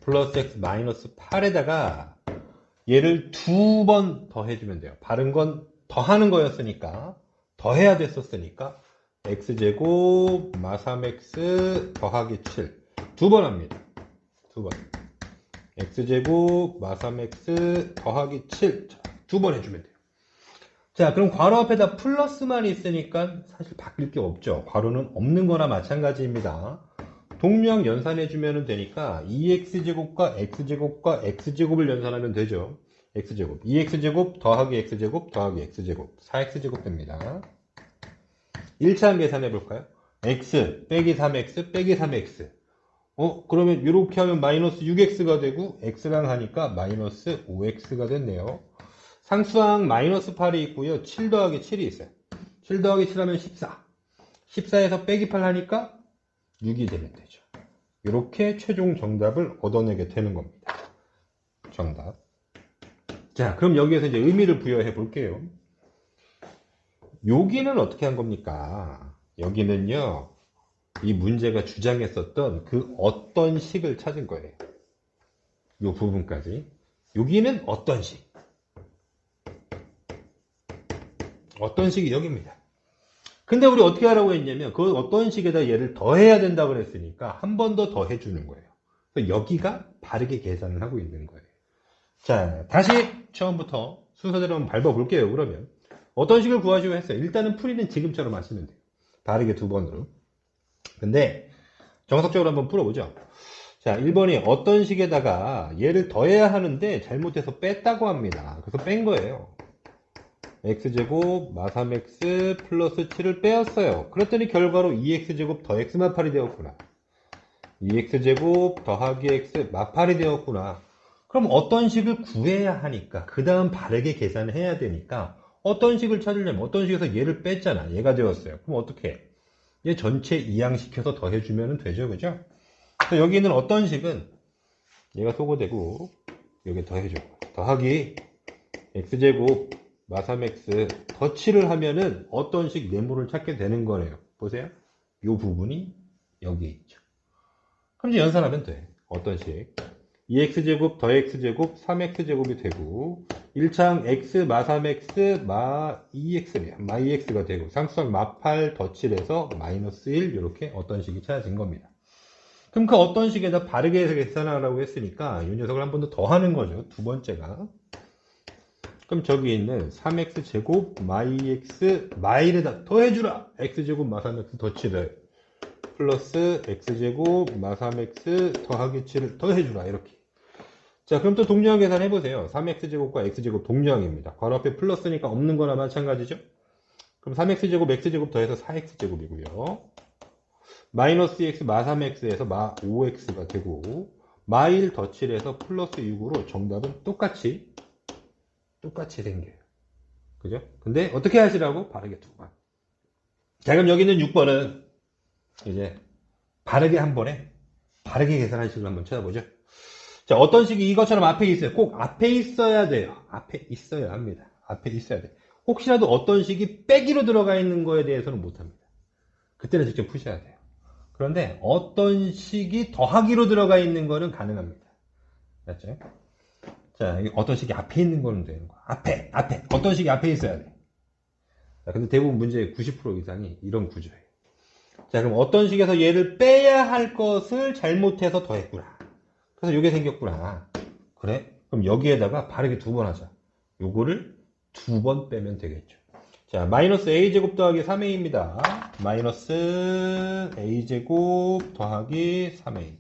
플러스 x 마이너스 8에다가 얘를 2번 더해주면 돼요. 바른 건 더하는 거였으니까, 더해야 됐었으니까 x제곱 마3x 더하기 7 2번 합니다. 2번 x제곱 마3x 더하기 7 2번 해주면 돼요. 자, 그럼 괄호 앞에다 플러스만 있으니까 사실 바뀔 게 없죠. 괄호는 없는 거나 마찬가지입니다. 동류항 연산해주면 되니까 2x제곱과 x제곱과 x제곱을 연산하면 되죠. x제곱 2x제곱 더하기 x제곱 더하기 x제곱 4x제곱 됩니다. 1차항 계산해 볼까요? x 빼기 3x 빼기 3x 그러면 이렇게 하면 마이너스 6x가 되고 x랑 하니까 마이너스 5x가 됐네요. 상수항 마이너스 8이 있고요. 7 더하기 7이 있어요. 7 더하기 7 하면 14. 14에서 빼기 8 하니까 6이 되면 되죠. 이렇게 최종 정답을 얻어내게 되는 겁니다. 정답. 자, 그럼 여기에서 이제 의미를 부여해 볼게요. 여기는 어떻게 한 겁니까? 여기는요, 이 문제가 주장했었던 그 어떤 식을 찾은 거예요. 이 부분까지. 여기는 어떤 식. 어떤 식이 여기입니다. 근데 우리 어떻게 하라고 했냐면 그 어떤 식에다 얘를 더해야 된다고 그랬으니까 한 번 더 더해주는 거예요. 여기가 바르게 계산을 하고 있는 거예요. 자, 다시 처음부터 순서대로 한번 밟아볼게요. 그러면 어떤 식을 구하시고 했어요. 일단은 풀이는 지금처럼 하시면 돼요. 바르게 2번으로. 근데 정석적으로 한번 풀어보죠. 자, 1번이 어떤 식에다가 얘를 더해야 하는데 잘못해서 뺐다고 합니다. 그래서 뺀 거예요. x제곱 마3x 플러스 7을 빼었어요. 그랬더니 결과로 2x제곱 더 x 마8이 되었구나. 2x제곱 더하기 x 마8이 되었구나. 그럼 어떤 식을 구해야 하니까 그 다음 바르게 계산을 해야 되니까 어떤 식을 찾으려면 어떤 식에서 얘를 뺐잖아. 얘가 되었어요. 그럼 어떻게 해? 얘 전체 이항시켜서 더해주면 되죠. 그죠? 여기 있는 어떤 식은 얘가 소거되고 여기 더해주고 더하기 x제곱 마3x 더 7을 하면은 어떤 식 네모를 찾게 되는 거네요. 보세요. 이 부분이 여기 있죠. 그럼 이제 연산하면 돼. 어떤 식? 2x제곱 더 x제곱 3x제곱이 되고 1차항 x 마3x 마 2x네요. 마 2x가 되고 상수항 마8 더 7에서 마이너스 1 이렇게 어떤 식이 찾아진 겁니다. 그럼 그 어떤 식에다 바르게 계산하라고 했으니까 이 녀석을 한 번 더 더하는 거죠. 두 번째가. 그럼 저기 있는 3x제곱 마 2x 마 1에다 더해주라. x제곱 마 3x 더 7을 플러스 x제곱 마 3x 더하기 7을 더해주라. 이렇게. 자, 그럼 또 동류항 계산해보세요. 3x제곱과 x제곱 동류항입니다. 괄호 앞에 플러스니까 없는 거나 마찬가지죠. 그럼 3x제곱 x제곱 더해서 4x제곱이고요. 마이너스 2x 마 3x에서 마 5x가 되고 마 1 더 7에서 플러스 6으로 정답은 똑같이 생겨요. 그죠? 근데 어떻게 하시라고? 바르게 두 번. 자, 그럼 여기 있는 6번은 이제 바르게 한 번에 바르게 계산하는 식으로 한번 찾아보죠. 자, 어떤 식이 이것처럼 앞에 있어요. 꼭 앞에 있어야 돼요. 앞에 있어야 합니다. 앞에 있어야 돼. 혹시라도 어떤 식이 빼기로 들어가 있는 거에 대해서는 못합니다. 그때는 직접 푸셔야 돼요. 그런데 어떤 식이 더하기로 들어가 있는 거는 가능합니다. 맞죠? 자, 어떤 식이 앞에 있는 거는 되는 거야. 앞에. 어떤 식이 앞에 있어야 돼. 자, 근데 대부분 문제의 90% 이상이 이런 구조예요. 자, 그럼 어떤 식에서 얘를 빼야 할 것을 잘못해서 더했구나. 그래서 이게 생겼구나. 그래? 그럼 여기에다가 바르게 두 번 하자. 요거를 두 번 빼면 되겠죠. 자, 마이너스 a제곱 더하기 3a입니다. 마이너스 a제곱 더하기 3a.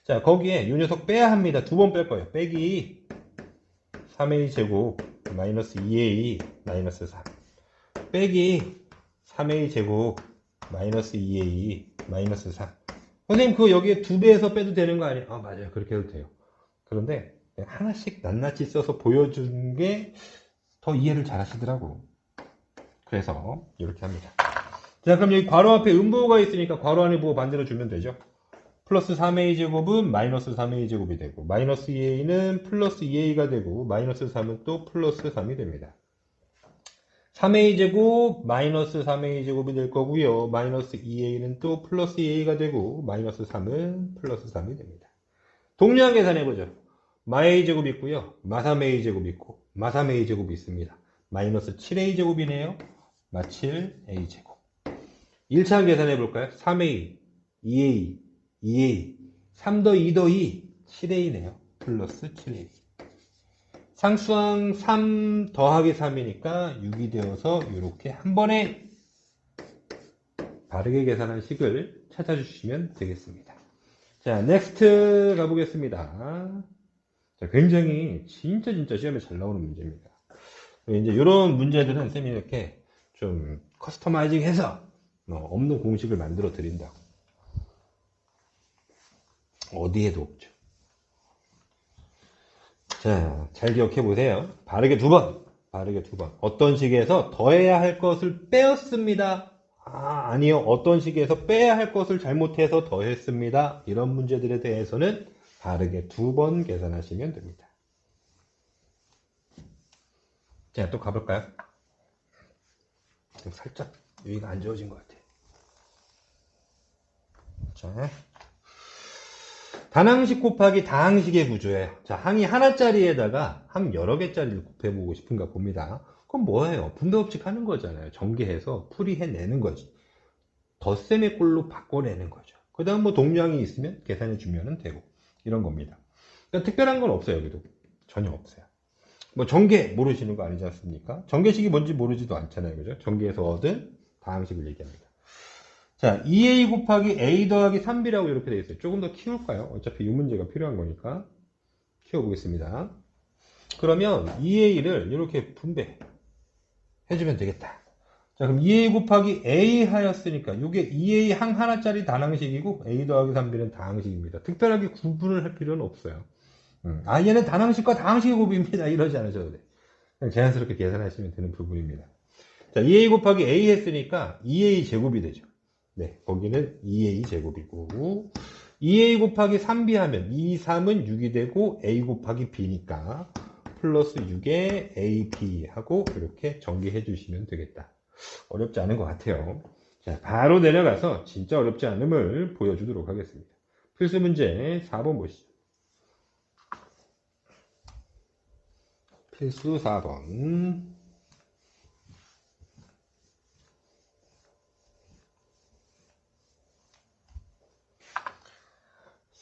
자, 거기에 요 녀석 빼야 합니다. 두 번 뺄 거예요. 빼기 3a제곱 마이너스 2a 마이너스 3. 빼기 3a제곱 마이너스 2a 마이너스 3. 선생님 그거 여기에 두 배에서 빼도 되는 거 아니에요? 아, 맞아요. 그렇게 해도 돼요. 그런데 하나씩 낱낱이 써서 보여준 게 더 이해를 잘 하시더라고. 그래서 이렇게 합니다. 자, 그럼 여기 괄호 앞에 음부호가 있으니까 괄호 안에 부호 반대로 주면 되죠. 플러스 3a제곱은 마이너스 3a제곱이 되고 마이너스 2a는 플러스 2a가 되고 마이너스 3은 또 플러스 3이 됩니다. 3a제곱 마이너스 3a제곱이 될 거고요. 마이너스 2a는 또 플러스 2a가 되고 마이너스 3은 플러스 3이 됩니다. 동량 계산해보죠. 마 a제곱 있고요. 마 3a제곱 있고 마 3a제곱이 있습니다. 마이너스 7a제곱이네요. 마 7a제곱. 1차원 계산해볼까요? 3a, 2a, 2a, 3 더 2 더 2, 7a네요. 플러스 7a. 상수항 3 더하기 3이니까 6이 되어서 이렇게 한 번에 바르게 계산한 식을 찾아주시면 되겠습니다. 자, 넥스트 가보겠습니다. 자, 굉장히 진짜 시험에 잘 나오는 문제입니다. 이제 이런 문제들은 쌤이 이렇게 좀 커스터마이징 해서 없는 공식을 만들어 드린다고. 어디에도 없죠. 자, 잘 기억해 보세요. 바르게 두 번. 어떤 식에서 더해야 할 것을 빼었습니다. 아니요. 어떤 식에서 빼야 할 것을 잘못해서 더했습니다. 이런 문제들에 대해서는 바르게 두 번 계산하시면 됩니다. 자, 또 가볼까요? 좀 살짝 여기가 안 좋아진 것 같아요. 자, 단항식 곱하기 다항식의 구조예요. 자, 항이 하나짜리에다가 항 여러 개짜리를 곱해보고 싶은가 봅니다. 그럼 뭐예요? 분배법칙 하는 거잖아요. 전개해서 풀이해내는 거지. 덧셈의 꼴로 바꿔내는 거죠. 그 다음 뭐 동량이 있으면 계산해주면 되고 이런 겁니다. 그러니까 특별한 건 없어요. 여기도 전혀 없어요. 뭐 전개 모르시는 거 아니지 않습니까? 전개식이 뭔지 모르지도 않잖아요. 그죠? 전개에서 얻은 다항식을 얘기합니다. 자, 2a 곱하기 a 더하기 3b라고 이렇게 되어 있어요. 조금 더 키울까요? 어차피 이 문제가 필요한 거니까 키워보겠습니다. 그러면 2a를 이렇게 분배해주면 되겠다. 자, 그럼 2a 곱하기 a 하였으니까 이게 2a 항 하나짜리 단항식이고 a 더하기 3b는 다항식입니다. 특별하게 구분을 할 필요는 없어요. 얘는 단항식과 다항식의 곱입니다. 이러지 않으셔도 돼. 그냥 자연스럽게 계산하시면 되는 부분입니다. 자, 2a 곱하기 a 했으니까 2a 제곱이 되죠. 네, 거기는 2a 제곱이고 2a 곱하기 3b 하면 2, 3은 6이 되고 a 곱하기 b니까 플러스 6에 ab 하고 이렇게 전개해 주시면 되겠다. 어렵지 않은 것 같아요. 자, 바로 내려가서 진짜 어렵지 않음을 보여주도록 하겠습니다. 필수 문제 4번 보시죠. 필수 4번.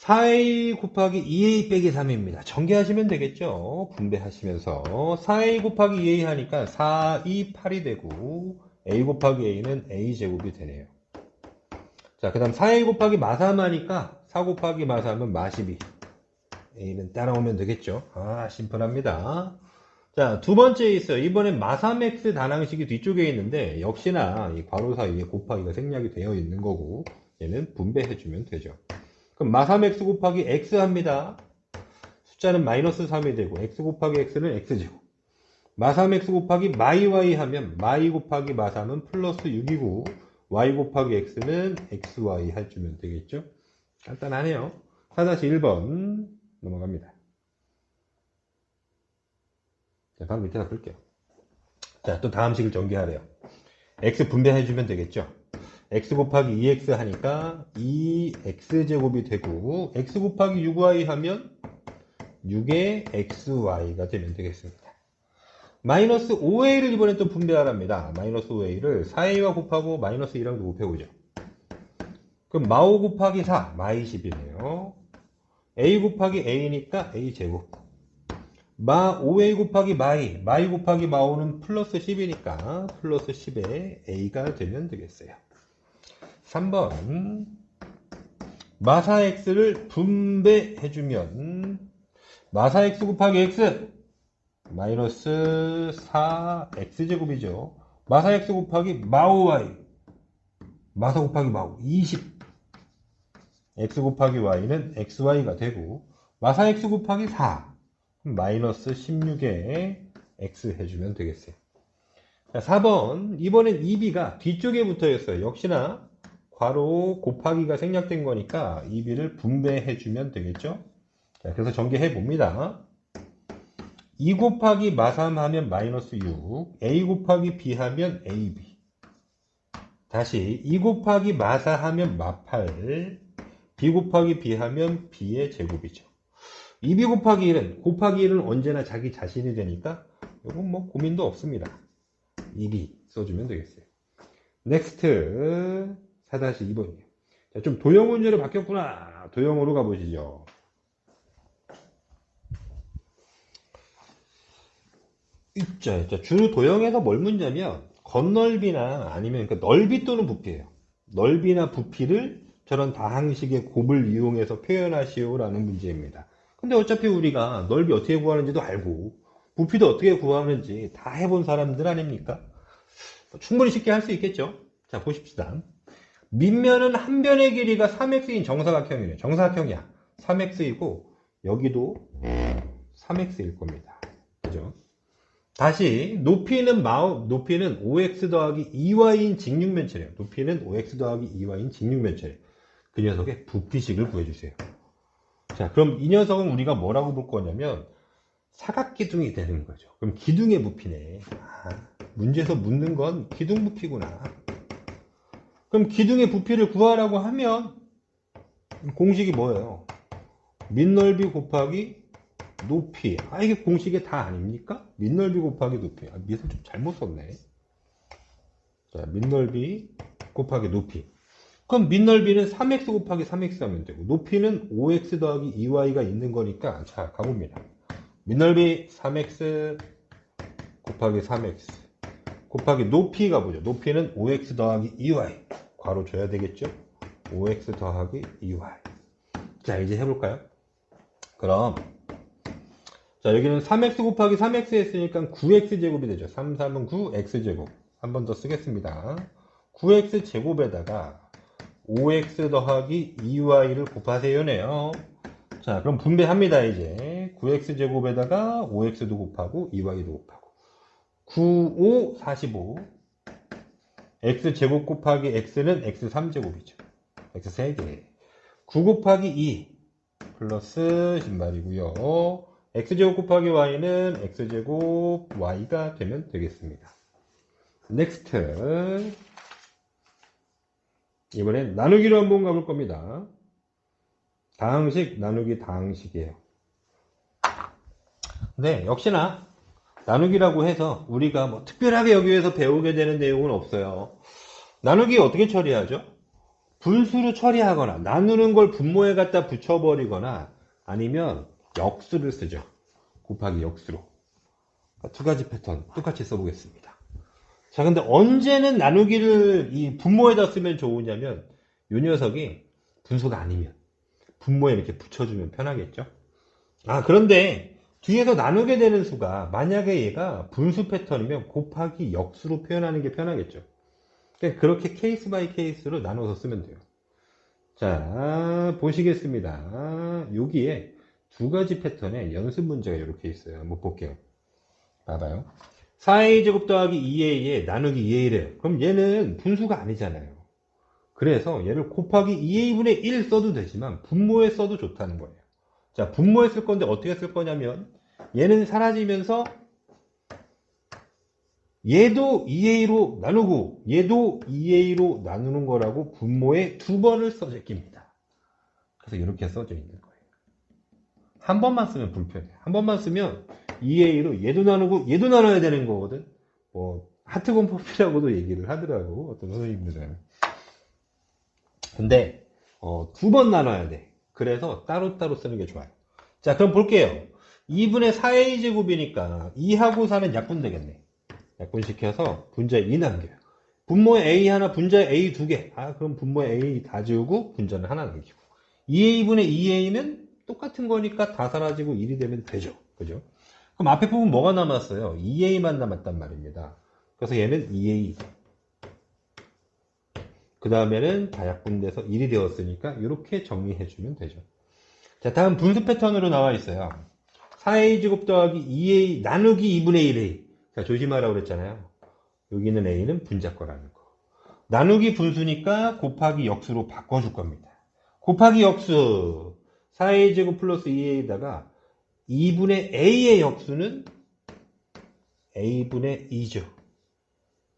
4a 곱하기 2a 빼기 3입니다. 전개하시면 되겠죠. 분배하시면서 4a 곱하기 2a 하니까 4, 2, 8이 되고 a 곱하기 a는 a제곱이 되네요. 자, 그 다음 4a 곱하기 마3 하니까 4 곱하기 마3은 마12. a는 따라오면 되겠죠. 심플합니다. 자, 두 번째 있어요. 이번엔 마삼x 단항식이 뒤쪽에 있는데 역시나 이 괄호 사이에 곱하기가 생략이 되어 있는 거고 얘는 분배해주면 되죠. 그럼 마삼x 곱하기 x 합니다. 숫자는 마이너스 3이 되고 x 곱하기 x는 x제곱. 마3x 곱하기 마이 하면 마이 곱하기 마3은 플러스 6이고 y 곱하기 x는 xy 해주면 되겠죠. 간단하네요. 4-1번 넘어갑니다. 자, 바로 밑에다 볼게요. 자, 또 다음 식을 전개하래요. x 분배해주면 되겠죠. x 곱하기 2x 하니까 2x제곱이 되고 x 곱하기 6y 하면 6의 xy가 되면 되겠습니다. 마이너스 5a를 이번에 또 분배하랍니다. 마이너스 5a를 4a와 곱하고 마이너스 2랑도 곱해보죠. 그럼 마5 곱하기 4, 마이 10이네요. a 곱하기 a니까 a제곱. 마 5a 곱하기 마이 곱하기 마5는 플러스 10이니까 플러스 10에 a가 되면 되겠어요. 3번 마사 x를 분배해주면 마사 x 곱하기 x 마이너스 4x제곱이죠. 마사 x 곱하기 마5y 마사 곱하기 마5 20 x 곱하기 y는 xy가 되고 마사 x 곱하기 4 마이너스 16에 x 해주면 되겠어요. 자, 4번 이번엔 2b가 뒤쪽에 붙어 있어요. 역시나 괄호 곱하기가 생략된 거니까 2b를 분배해주면 되겠죠. 자, 그래서 전개해 봅니다. 2 곱하기 마3 하면 마이너스 6 a 곱하기 b 하면 ab 다시 2 곱하기 마4 하면 마8 b 곱하기 b 하면 b의 제곱이죠. 2b 곱하기 1은 곱하기 1은 언제나 자기 자신이 되니까 이건 뭐 고민도 없습니다. 2b 써주면 되겠어요. 넥스트 4-2번이에요. 자, 좀 도형 문제로 바뀌었구나. 도형으로 가보시죠. 자, 주로 도형에서 뭘 묻냐면 겉넓이나 아니면 그러니까 넓이 또는 부피예요. 넓이나 부피를 저런 다항식의 곱을 이용해서 표현하시오라는 문제입니다. 근데 어차피 우리가 넓이 어떻게 구하는지도 알고 부피도 어떻게 구하는지 다 해본 사람들 아닙니까? 충분히 쉽게 할 수 있겠죠. 자, 보십시다. 밑면은 한 변의 길이가 3x인 정사각형이에요. 정사각형이야. 3x이고 여기도 3x일 겁니다. 그죠? 다시 높이는 5x 더하기 2y인 직육면체래요. 높이는 5x 더하기 2y인 직육면체래요. 그 녀석의 부피식을 구해주세요. 자, 그럼 이 녀석은 우리가 뭐라고 볼 거냐면 사각기둥이 되는 거죠. 그럼 기둥의 부피네. 문제에서 묻는 건 기둥 부피구나. 그럼 기둥의 부피를 구하라고 하면 공식이 뭐예요? 밑넓이 곱하기 높이. 이게 공식의 다 아닙니까? 밑넓이 곱하기 높이. 밑을 좀 잘못 썼네. 자, 밑넓이 곱하기 높이. 그럼 밑넓이는 3x 곱하기 3x 하면 되고 높이는 5x 더하기 2y가 있는 거니까 자, 가봅니다. 밑넓이 3x 곱하기 3x 곱하기 높이 가보죠. 높이는 5x 더하기 2y. 괄호 줘야 되겠죠? 5x 더하기 2y. 자, 이제 해볼까요? 그럼 자, 여기는 3x 곱하기 3x 했으니까 9x제곱이 되죠. 3, 3은 9x제곱. 한 번 더 쓰겠습니다. 9x제곱에다가 5x 더하기 2y를 곱하세요네요. 자, 그럼 분배합니다. 이제 9x제곱에다가 5x도 곱하고 2y도 곱하고 9, 5, 45 x제곱 곱하기 x는 x3제곱이죠. x3개 9 곱하기 2 플러스 신발이고요. x제곱 곱하기 y는 x제곱 y가 되면 되겠습니다. 넥스트 이번엔 나누기로 한번 가볼 겁니다. 다항식 나누기 다항식이에요. 네, 역시나 나누기라고 해서 우리가 뭐 특별하게 여기에서 배우게 되는 내용은 없어요. 나누기 어떻게 처리하죠? 분수로 처리하거나 나누는 걸 분모에 갖다 붙여버리거나 아니면 역수를 쓰죠. 곱하기 역수로. 두 가지 패턴 똑같이 써보겠습니다. 자, 근데 언제는 나누기를 이 분모에다 쓰면 좋으냐면 이 녀석이 분수가 아니면 분모에 이렇게 붙여주면 편하겠죠. 그런데 뒤에서 나누게 되는 수가 만약에 얘가 분수 패턴이면 곱하기 역수로 표현하는 게 편하겠죠. 그러니까 그렇게 케이스 바이 케이스로 나눠서 쓰면 돼요. 자, 보시겠습니다. 여기에 두 가지 패턴의 연습 문제가 이렇게 있어요. 한번 볼게요. 봐봐요. 4a제곱 더하기 2a에 나누기 2a래요. 그럼 얘는 분수가 아니잖아요. 그래서 얘를 곱하기 2a분의 1 써도 되지만 분모에 써도 좋다는 거예요. 자, 분모에 쓸 건데 어떻게 쓸 거냐면 얘는 사라지면서 얘도 2a로 나누고 얘도 2a로 나누는 거라고 분모에 두 번을 써져 있습니다. 그래서 이렇게 써져 있는 거예요. 한 번만 쓰면 불편해. 한 번만 쓰면 2a로 얘도 나누고 얘도 나눠야 되는 거거든. 뭐 하트공법이라고도 얘기를 하더라고 어떤 선생님들은. 근데 두 번 나눠야 돼. 그래서 따로따로 쓰는 게 좋아요. 자, 그럼 볼게요. 2분의 4a 제곱이니까 2하고 4는 약분 되겠네. 약분시켜서 분자에 2 남겨요. 분모에 a 하나, 분자에 a 두 개. 그럼 분모에 a 다 지우고 분자는 하나 남기고. 2a분의 2a는 똑같은 거니까 다 사라지고 1이 되면 되죠. 그죠? 그럼 앞에 부분 뭐가 남았어요? 2a만 남았단 말입니다. 그래서 얘는 2a. 그 다음에는 다 약분돼서 1이 되었으니까 이렇게 정리해주면 되죠. 자, 다음 분수 패턴으로 나와 있어요. 4a 제곱 더하기 2a 나누기 2분의 1a. 자, 조심하라고 그랬잖아요. 여기는 a는 분자 거라는 거. 나누기 분수니까 곱하기 역수로 바꿔줄 겁니다. 곱하기 역수 4a 제곱 플러스 2a에다가 2분의 a의 역수는 a분의 2죠.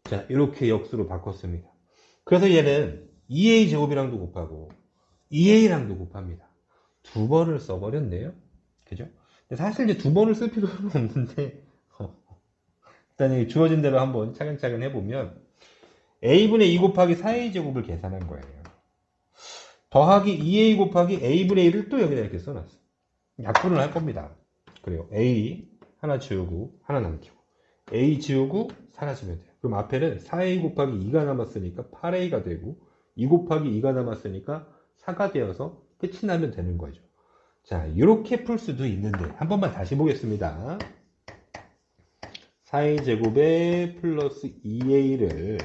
자, 이렇게 역수로 바꿨습니다. 그래서 얘는 2a 제곱이랑도 곱하고 2a랑도 곱합니다. 두 번을 써버렸네요. 그죠? 사실 이제 두 번을 쓸 필요는 없는데 일단 주어진 대로 한번 차근차근 해보면 a분의 2 곱하기 4a 제곱을 계산한 거예요. 더하기 2a 곱하기 a분의 1을 또 여기다 이렇게 써놨어. 약분을 할 겁니다. 그래요. a 하나 지우고 하나 남기고 a 지우고 사라지면 돼요. 그럼 앞에는 4a 곱하기 2가 남았으니까 8a가 되고 2 곱하기 2가 남았으니까 4가 되어서 끝이 나면 되는 거죠. 자, 이렇게 풀 수도 있는데 한 번만 다시 보겠습니다. 4a 제곱에 플러스 2a를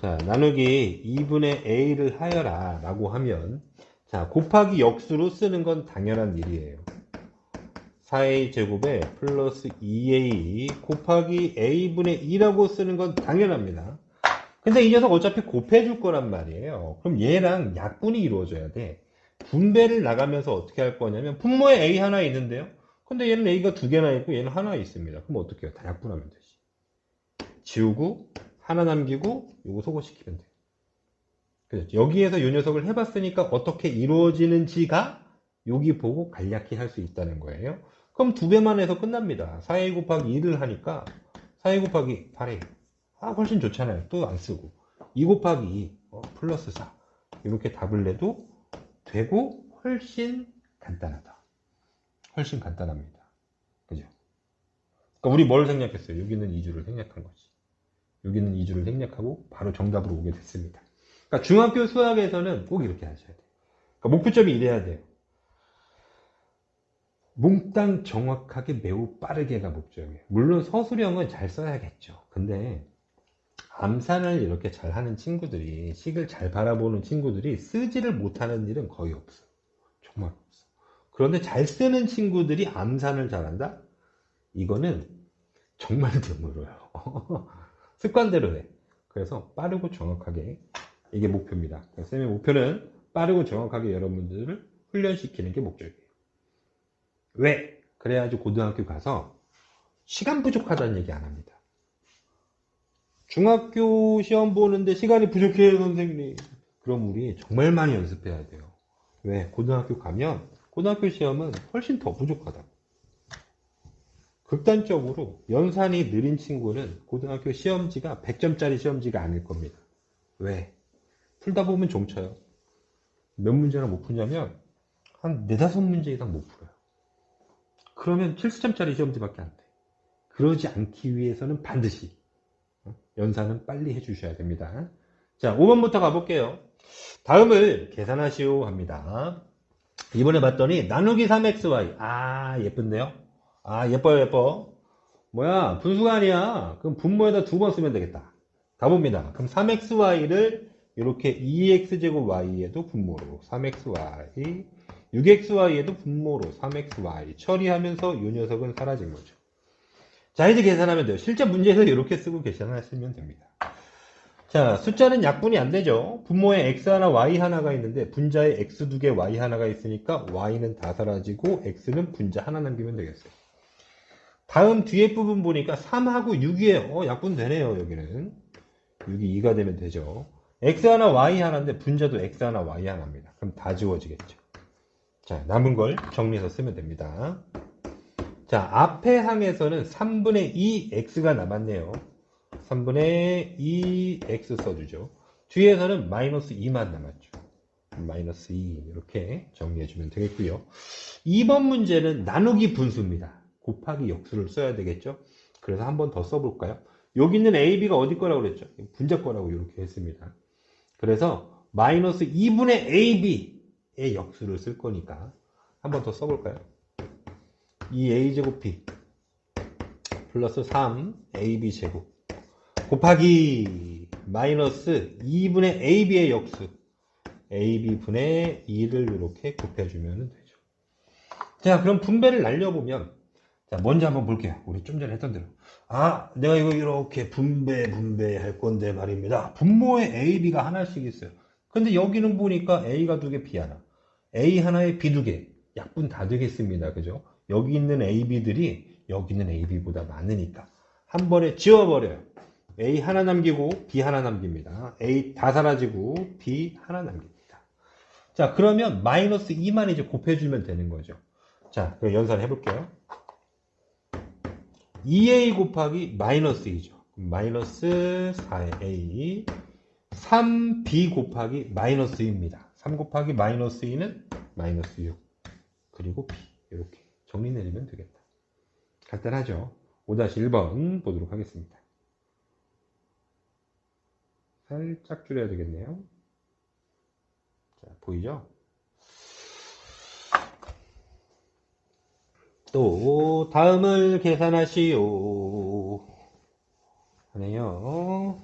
자, 나누기 2분의 a를 하여라 라고 하면 자, 곱하기 역수로 쓰는 건 당연한 일이에요. 4a 제곱에 플러스 2a 곱하기 a분의 2라고 쓰는 건 당연합니다. 근데 이 녀석 어차피 곱해줄 거란 말이에요. 그럼 얘랑 약분이 이루어져야 돼. 분배를 나가면서 어떻게 할 거냐면 분모에 a 하나 있는데요. 근데 얘는 a가 두 개나 있고 얘는 하나 있습니다. 그럼 어떻게 해요? 다 약분하면 되지. 지우고 하나 남기고 요거 소거시키면 돼요. 그렇죠? 여기에서 이 녀석을 해봤으니까 어떻게 이루어지는지가 여기 보고 간략히 할 수 있다는 거예요. 그럼 두 배만 해서 끝납니다. 4a 곱하기 2를 하니까 4a 곱하기 8a 훨씬 좋잖아요. 또 안 쓰고 2 곱하기 2 플러스 4 이렇게 답을 내도 되고 훨씬 간단하다. 훨씬 간단합니다. 그죠? 그러니까 우리 뭘 생략했어요? 여기는 2주를 생략한 거지. 여기는 2주를 생략하고 바로 정답으로 오게 됐습니다. 그러니까 중학교 수학에서는 꼭 이렇게 하셔야 돼요. 그러니까 목표점이 이래야 돼요. 몽땅 정확하게 매우 빠르게가 목적이에요. 물론 서술형은 잘 써야겠죠. 근데 암산을 이렇게 잘 하는 친구들이, 식을 잘 바라보는 친구들이 쓰지를 못하는 일은 거의 없어요. 정말 없어. 그런데 잘 쓰는 친구들이 암산을 잘한다? 이거는 정말 드물어요. 습관대로 해. 그래서 빠르고 정확하게 이게 목표입니다. 쌤의 목표는 빠르고 정확하게 여러분들을 훈련시키는 게 목적이에요. 왜? 그래야지 고등학교 가서 시간 부족하다는 얘기 안 합니다. 중학교 시험 보는데 시간이 부족해요, 선생님. 그럼 우리 정말 많이 연습해야 돼요. 왜? 고등학교 가면 고등학교 시험은 훨씬 더 부족하다고. 극단적으로 연산이 느린 친구는 고등학교 시험지가 100점짜리 시험지가 아닐 겁니다. 왜? 풀다 보면 종쳐요. 몇 문제나 못 푸냐면 한 4-5문제 이상 못 풀어요. 그러면 70점짜리 시험지밖에 안 돼. 그러지 않기 위해서는 반드시 연산은 빨리 해주셔야 됩니다. 자, 5번부터 가볼게요. 다음을 계산하시오 합니다. 이번에 봤더니 나누기 3xy. 예쁜데요? 아, 예뻐요, 예뻐. 뭐야, 분수가 아니야. 그럼 분모에다 두 번 쓰면 되겠다. 가봅니다. 그럼 3xy를 이렇게 2x제곱 y에도 분모로 3xy, 6xy에도 분모로 3xy 처리하면서 이 녀석은 사라진 거죠. 자, 이제 계산하면 돼요. 실제 문제에서 이렇게 쓰고 계산하시면 됩니다. 자, 숫자는 약분이 안 되죠. 분모에 x 하나, y 하나가 있는데 분자에 x 두 개, y 하나가 있으니까 y는 다 사라지고 x는 분자 하나 남기면 되겠어요. 다음 뒤에 부분 보니까 3하고 6이에요. 약분 되네요, 여기는. 6이 2가 되면 되죠. x 하나, y 하나인데 분자도 x 하나, y 하나입니다. 그럼 다 지워지겠죠. 자, 남은 걸 정리해서 쓰면 됩니다. 자, 앞에 항에서는 3분의 2 x가 남았네요. 3분의 2 x 써주죠. 뒤에서는 마이너스 2만 남았죠. 마이너스 2 이렇게 정리해주면 되겠고요. 2번 문제는 나누기 분수입니다. 곱하기 역수를 써야 되겠죠. 그래서 한 번 더 써볼까요? 여기 있는 AB가 어디 거라고 그랬죠? 분자 거라고 이렇게 했습니다. 그래서 마이너스 2분의 AB의 역수를 쓸 거니까 한 번 더 써볼까요? 2A제곱 B 플러스 3AB제곱 곱하기 마이너스 2분의 AB의 역수 AB분의 2를 이렇게 곱해주면 되죠. 자, 그럼 분배를 날려보면 자, 먼저 한번 볼게요. 우리 좀 전에 했던 대로. 아, 내가 이거 이렇게 분배할 건데 말입니다. 분모에 A, B가 하나씩 있어요. 근데 여기는 보니까 A가 두 개, B 하나. A 하나에 B 두 개. 약분 다 되겠습니다. 그죠? 여기 있는 A, B들이 여기 있는 A, B보다 많으니까. 한 번에 지워버려요. A 하나 남기고 B 하나 남깁니다. A 다 사라지고 B 하나 남깁니다. 자, 그러면 마이너스 2만 이제 곱해주면 되는 거죠. 자, 그럼 연산해 볼게요. 2a 곱하기 마이너스 2죠. 마이너스 4a 3b 곱하기 마이너스 2입니다. 3 곱하기 마이너스 2는 마이너스 6 그리고 b 이렇게 정리 내리면 되겠다. 간단하죠. 5-1번 보도록 하겠습니다. 살짝 줄여야 되겠네요. 자, 보이죠? 또 다음을 계산하시오 하네요.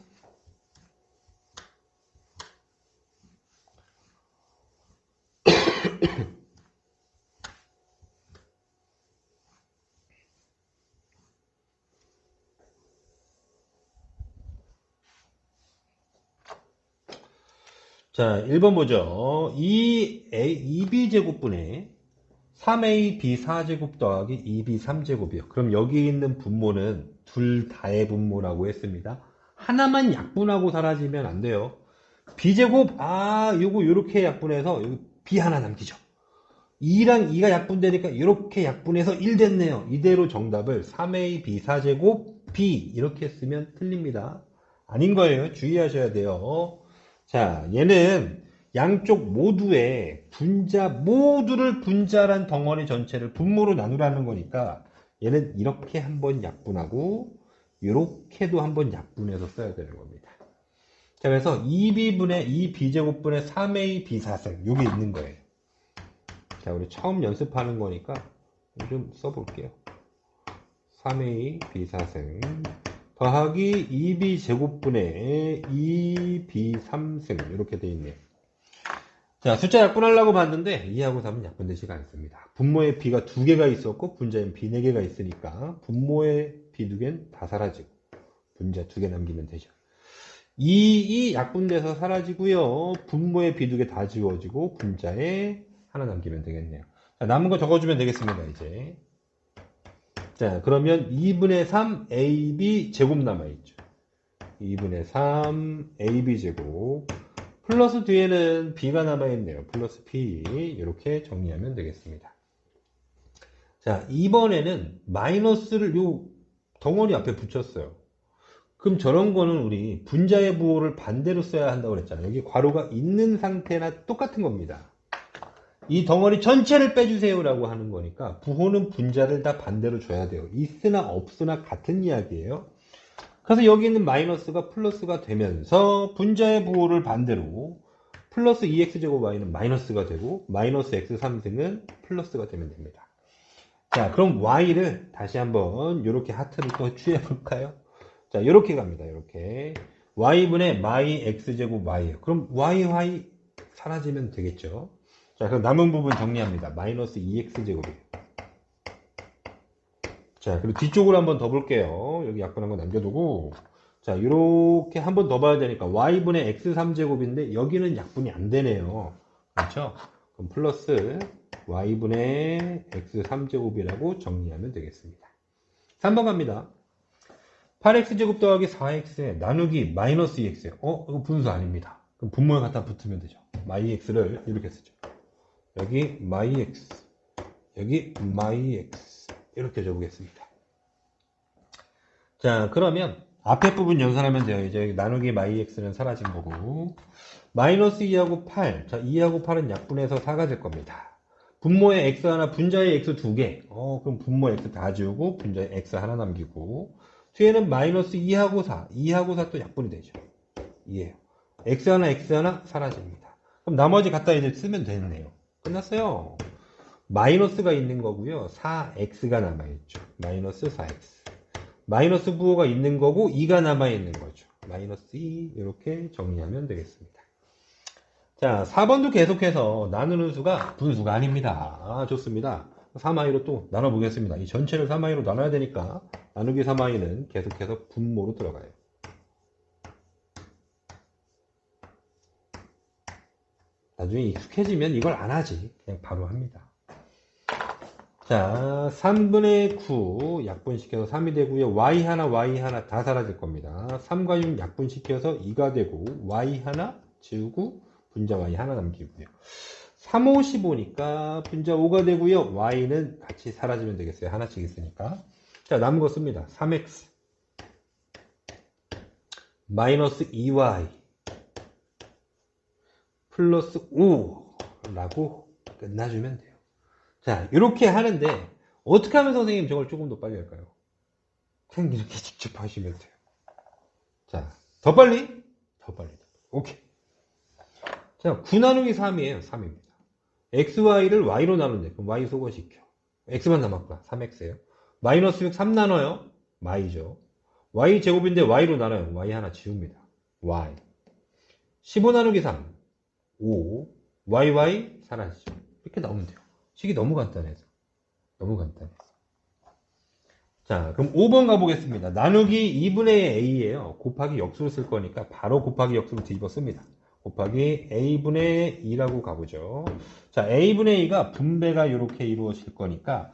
자, 1번 보죠. 2b제곱분의 3ab 4제곱 더하기 2b 3제곱이요. 그럼 여기 있는 분모는 둘 다의 분모라고 했습니다. 하나만 약분하고 사라지면 안 돼요. b제곱, 요거 요렇게 약분해서 여기 b 하나 남기죠. 2랑 2가 약분되니까 이렇게 약분해서 1 됐네요. 이대로 정답을 3ab 4제곱 b 이렇게 쓰면 틀립니다. 아닌 거예요. 주의하셔야 돼요. 자, 얘는 양쪽 모두의 분자, 모두를 분자란 덩어리 전체를 분모로 나누라는 거니까 얘는 이렇게 한번 약분하고 이렇게도 한번 약분해서 써야 되는 겁니다. 자, 그래서 2b분의 2b제곱분의 3a b4승 여기 있는 거예요. 자, 우리 처음 연습하는 거니까 좀 써볼게요. 3a b4승 더하기 2b제곱분의 2b3승 이렇게 돼 있네요. 자, 숫자 약분하려고 봤는데 2하고 3은 약분되지가 않습니다. 분모에 b가 두 개가 있었고 분자엔 b 4개가 있으니까 분모에 b 2개는 다 사라지고 분자 2개 남기면 되죠. 2이 약분돼서 사라지고요. 분모에 b 2개 다 지워지고 분자에 하나 남기면 되겠네요. 자, 남은 거 적어주면 되겠습니다. 이제 자, 그러면 2분의 3 ab 제곱 남아있죠. 2분의 3 ab 제곱 플러스 뒤에는 b가 남아있네요. 플러스 b 이렇게 정리하면 되겠습니다. 자, 이번에는 마이너스를 요 덩어리 앞에 붙였어요. 그럼 저런 거는 우리 분자의 부호를 반대로 써야 한다고 그랬잖아요. 여기 괄호가 있는 상태나 똑같은 겁니다. 이 덩어리 전체를 빼주세요 라고 하는 거니까 부호는 분자를 다 반대로 줘야 돼요. 있으나 없으나 같은 이야기예요. 그래서 여기 있는 마이너스가 플러스가 되면서 분자의 부호를 반대로 플러스 2x제곱 y는 마이너스가 되고 마이너스 x 3승은 플러스가 되면 됩니다. 자, 그럼 y를 다시 한번 이렇게 하트를 또 취해볼까요? 자, 이렇게 갑니다. 이렇게 y분의 마이 x제곱 y예요. 그럼 y 사라지면 되겠죠. 자, 그럼 남은 부분 정리합니다. 마이너스 2x제곱이에요. 자, 그리고 뒤쪽으로 한번 더 볼게요. 여기 약분한 거 남겨두고. 자, 이렇게 한번 더 봐야 되니까 y분의 x3제곱인데 여기는 약분이 안 되네요. 그렇죠? 그럼 플러스 y분의 x3제곱이라고 정리하면 되겠습니다. 3번 갑니다. 8x제곱 더하기 4x 나누기 마이너스 2x예요. 이거 분수 아닙니다. 그럼 분모에 갖다 붙으면 되죠. 마이 x를 이렇게 쓰죠. 여기 마이 x, 여기 마이 x 이렇게 적으겠습니다. 자, 그러면 앞에 부분 연산하면 돼요. 이제 나누기 마이 x는 사라진 거고 마이너스 2하고 8. 자, 2하고 8은 약분해서 4가 될 겁니다. 분모에 x 하나, 분자에 x 두 개. 그럼 분모 x 다 지우고 분자에 x 하나 남기고 뒤에는 마이너스 2하고 4. 2하고 4 또 약분이 되죠. 2예요. x 하나 사라집니다. 그럼 나머지 갖다 이제 쓰면 되겠네요. 끝났어요. 마이너스가 있는 거고요. 4x가 남아있죠. 마이너스 4x. 마이너스 부호가 있는 거고 2가 남아있는 거죠. 마이너스 2 이렇게 정리하면 되겠습니다. 자, 4번도 계속해서 나누는 수가 분수가 아닙니다. 좋습니다. 3i로 또 나눠보겠습니다. 이 전체를 3i로 나눠야 되니까 나누기 3i는 계속해서 분모로 들어가요. 나중에 익숙해지면 이걸 안 하지. 그냥 바로 합니다. 자, 3분의 9 약분시켜서 3이 되고요. y 하나 다 사라질 겁니다. 3과 6 약분시켜서 2가 되고 y 하나 지우고 분자 y 하나 남기고요. 3, 5, 15니까 분자 5가 되고요. y는 같이 사라지면 되겠어요. 하나씩 있으니까. 자, 남은 거 씁니다. 3x 마이너스 2y 플러스 5라고 끝나주면 돼요. 자, 이렇게 하는데 어떻게 하면 선생님 저걸 조금 더 빨리 할까요? 그냥 이렇게 직접 하시면 돼요. 자, 더 빨리? 더 빨리. 오케이. 자, 9 나누기 3이에요. 3입니다. xy를 y로 나누는데 그럼 y 소거시켜. x만 남았구나. 3x예요. 마이너스 6 3 나눠요. y죠. y 제곱인데 y로 나눠요. y 하나 지웁니다. y. 15 나누기 3 5 yy 사라지죠. 이렇게 나오면 돼요. 식이 너무 간단해서. 너무 간단해서. 자, 그럼 5번 가보겠습니다. 나누기 2분의 a예요. 곱하기 역수를 쓸 거니까 바로 곱하기 역수를 뒤집어 씁니다. 곱하기 a분의 2라고 가보죠. 자, a분의 2가 분배가 이렇게 이루어질 거니까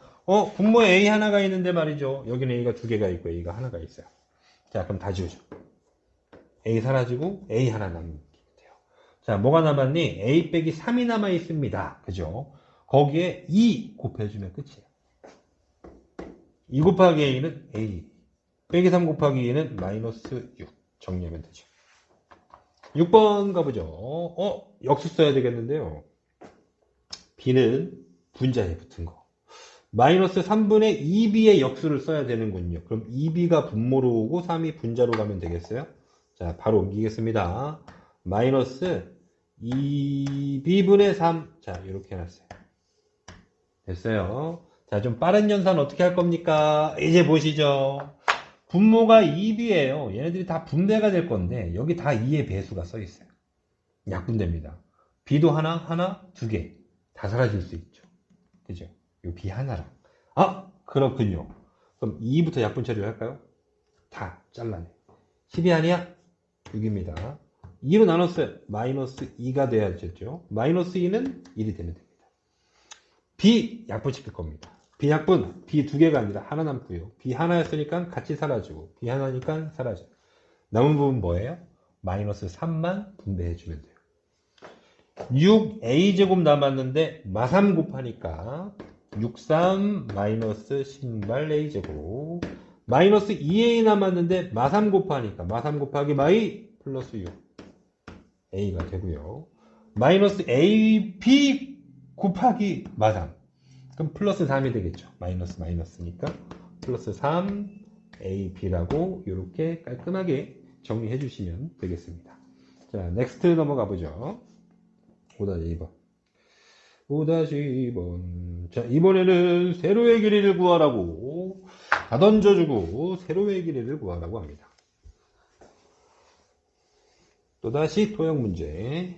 분모에 a 하나가 있는데 말이죠. 여기는 a가 두 개가 있고 a가 하나가 있어요. 자, 그럼 다 지우죠. a 사라지고 a 하나 남기면 돼요. 자, 뭐가 남았니? a 빼기 3이 남아 있습니다. 그죠? 거기에 2 곱해주면 끝이에요. 2 곱하기 a는 a 빼기 3 곱하기 2는 마이너스 6 정리하면 되죠. 6번 가보죠. 역수 써야 되겠는데요. b는 분자에 붙은 거. 마이너스 3분의 2b의 역수를 써야 되는군요. 그럼 2b가 분모로 오고 3이 분자로 가면 되겠어요? 자, 바로 옮기겠습니다. 마이너스 2b분의 3. 자, 이렇게 해놨어요. 됐어요. 자, 좀 빠른 연산 어떻게 할 겁니까? 이제 보시죠. 분모가 2b예요. 얘네들이 다 분배가 될 건데 여기 다 2의 배수가 써 있어요. 약분됩니다. b도 하나, 두 개. 다 사라질 수 있죠. 그죠? 요 b 하나랑. 그렇군요. 그럼 2부터 약분 처리를 할까요? 다 잘라내. 10이 아니야? 6입니다. 2로 나눴어요. 마이너스 2가 돼야 되죠. 마이너스 2는 1이 되면 됩니다. b 약분시킬 겁니다. b 약분, b 두 개가 아니라 하나 남고요. b 하나였으니까 같이 사라지고 b 하나니까 사라져요. 남은 부분 뭐예요? 마이너스 3만 분배해주면 돼요. 6a제곱 남았는데 마3 곱하니까 63 마이너스 18a제곱 마이너스 2a 남았는데 마3 곱하니까 마3 곱하기 마이 플러스 6 a가 되고요. 마이너스 ab 곱하기 마3 그럼 플러스 3이 되겠죠. 마이너스니까 플러스 3 ab라고 이렇게 깔끔하게 정리해 주시면 되겠습니다. 자, 넥스트 넘어가 보죠. 5-2번. 5-2번. 자, 이번에는 세로의 길이를 구하라고 다 던져주고 세로의 길이를 구하라고 합니다. 또다시 토형 문제.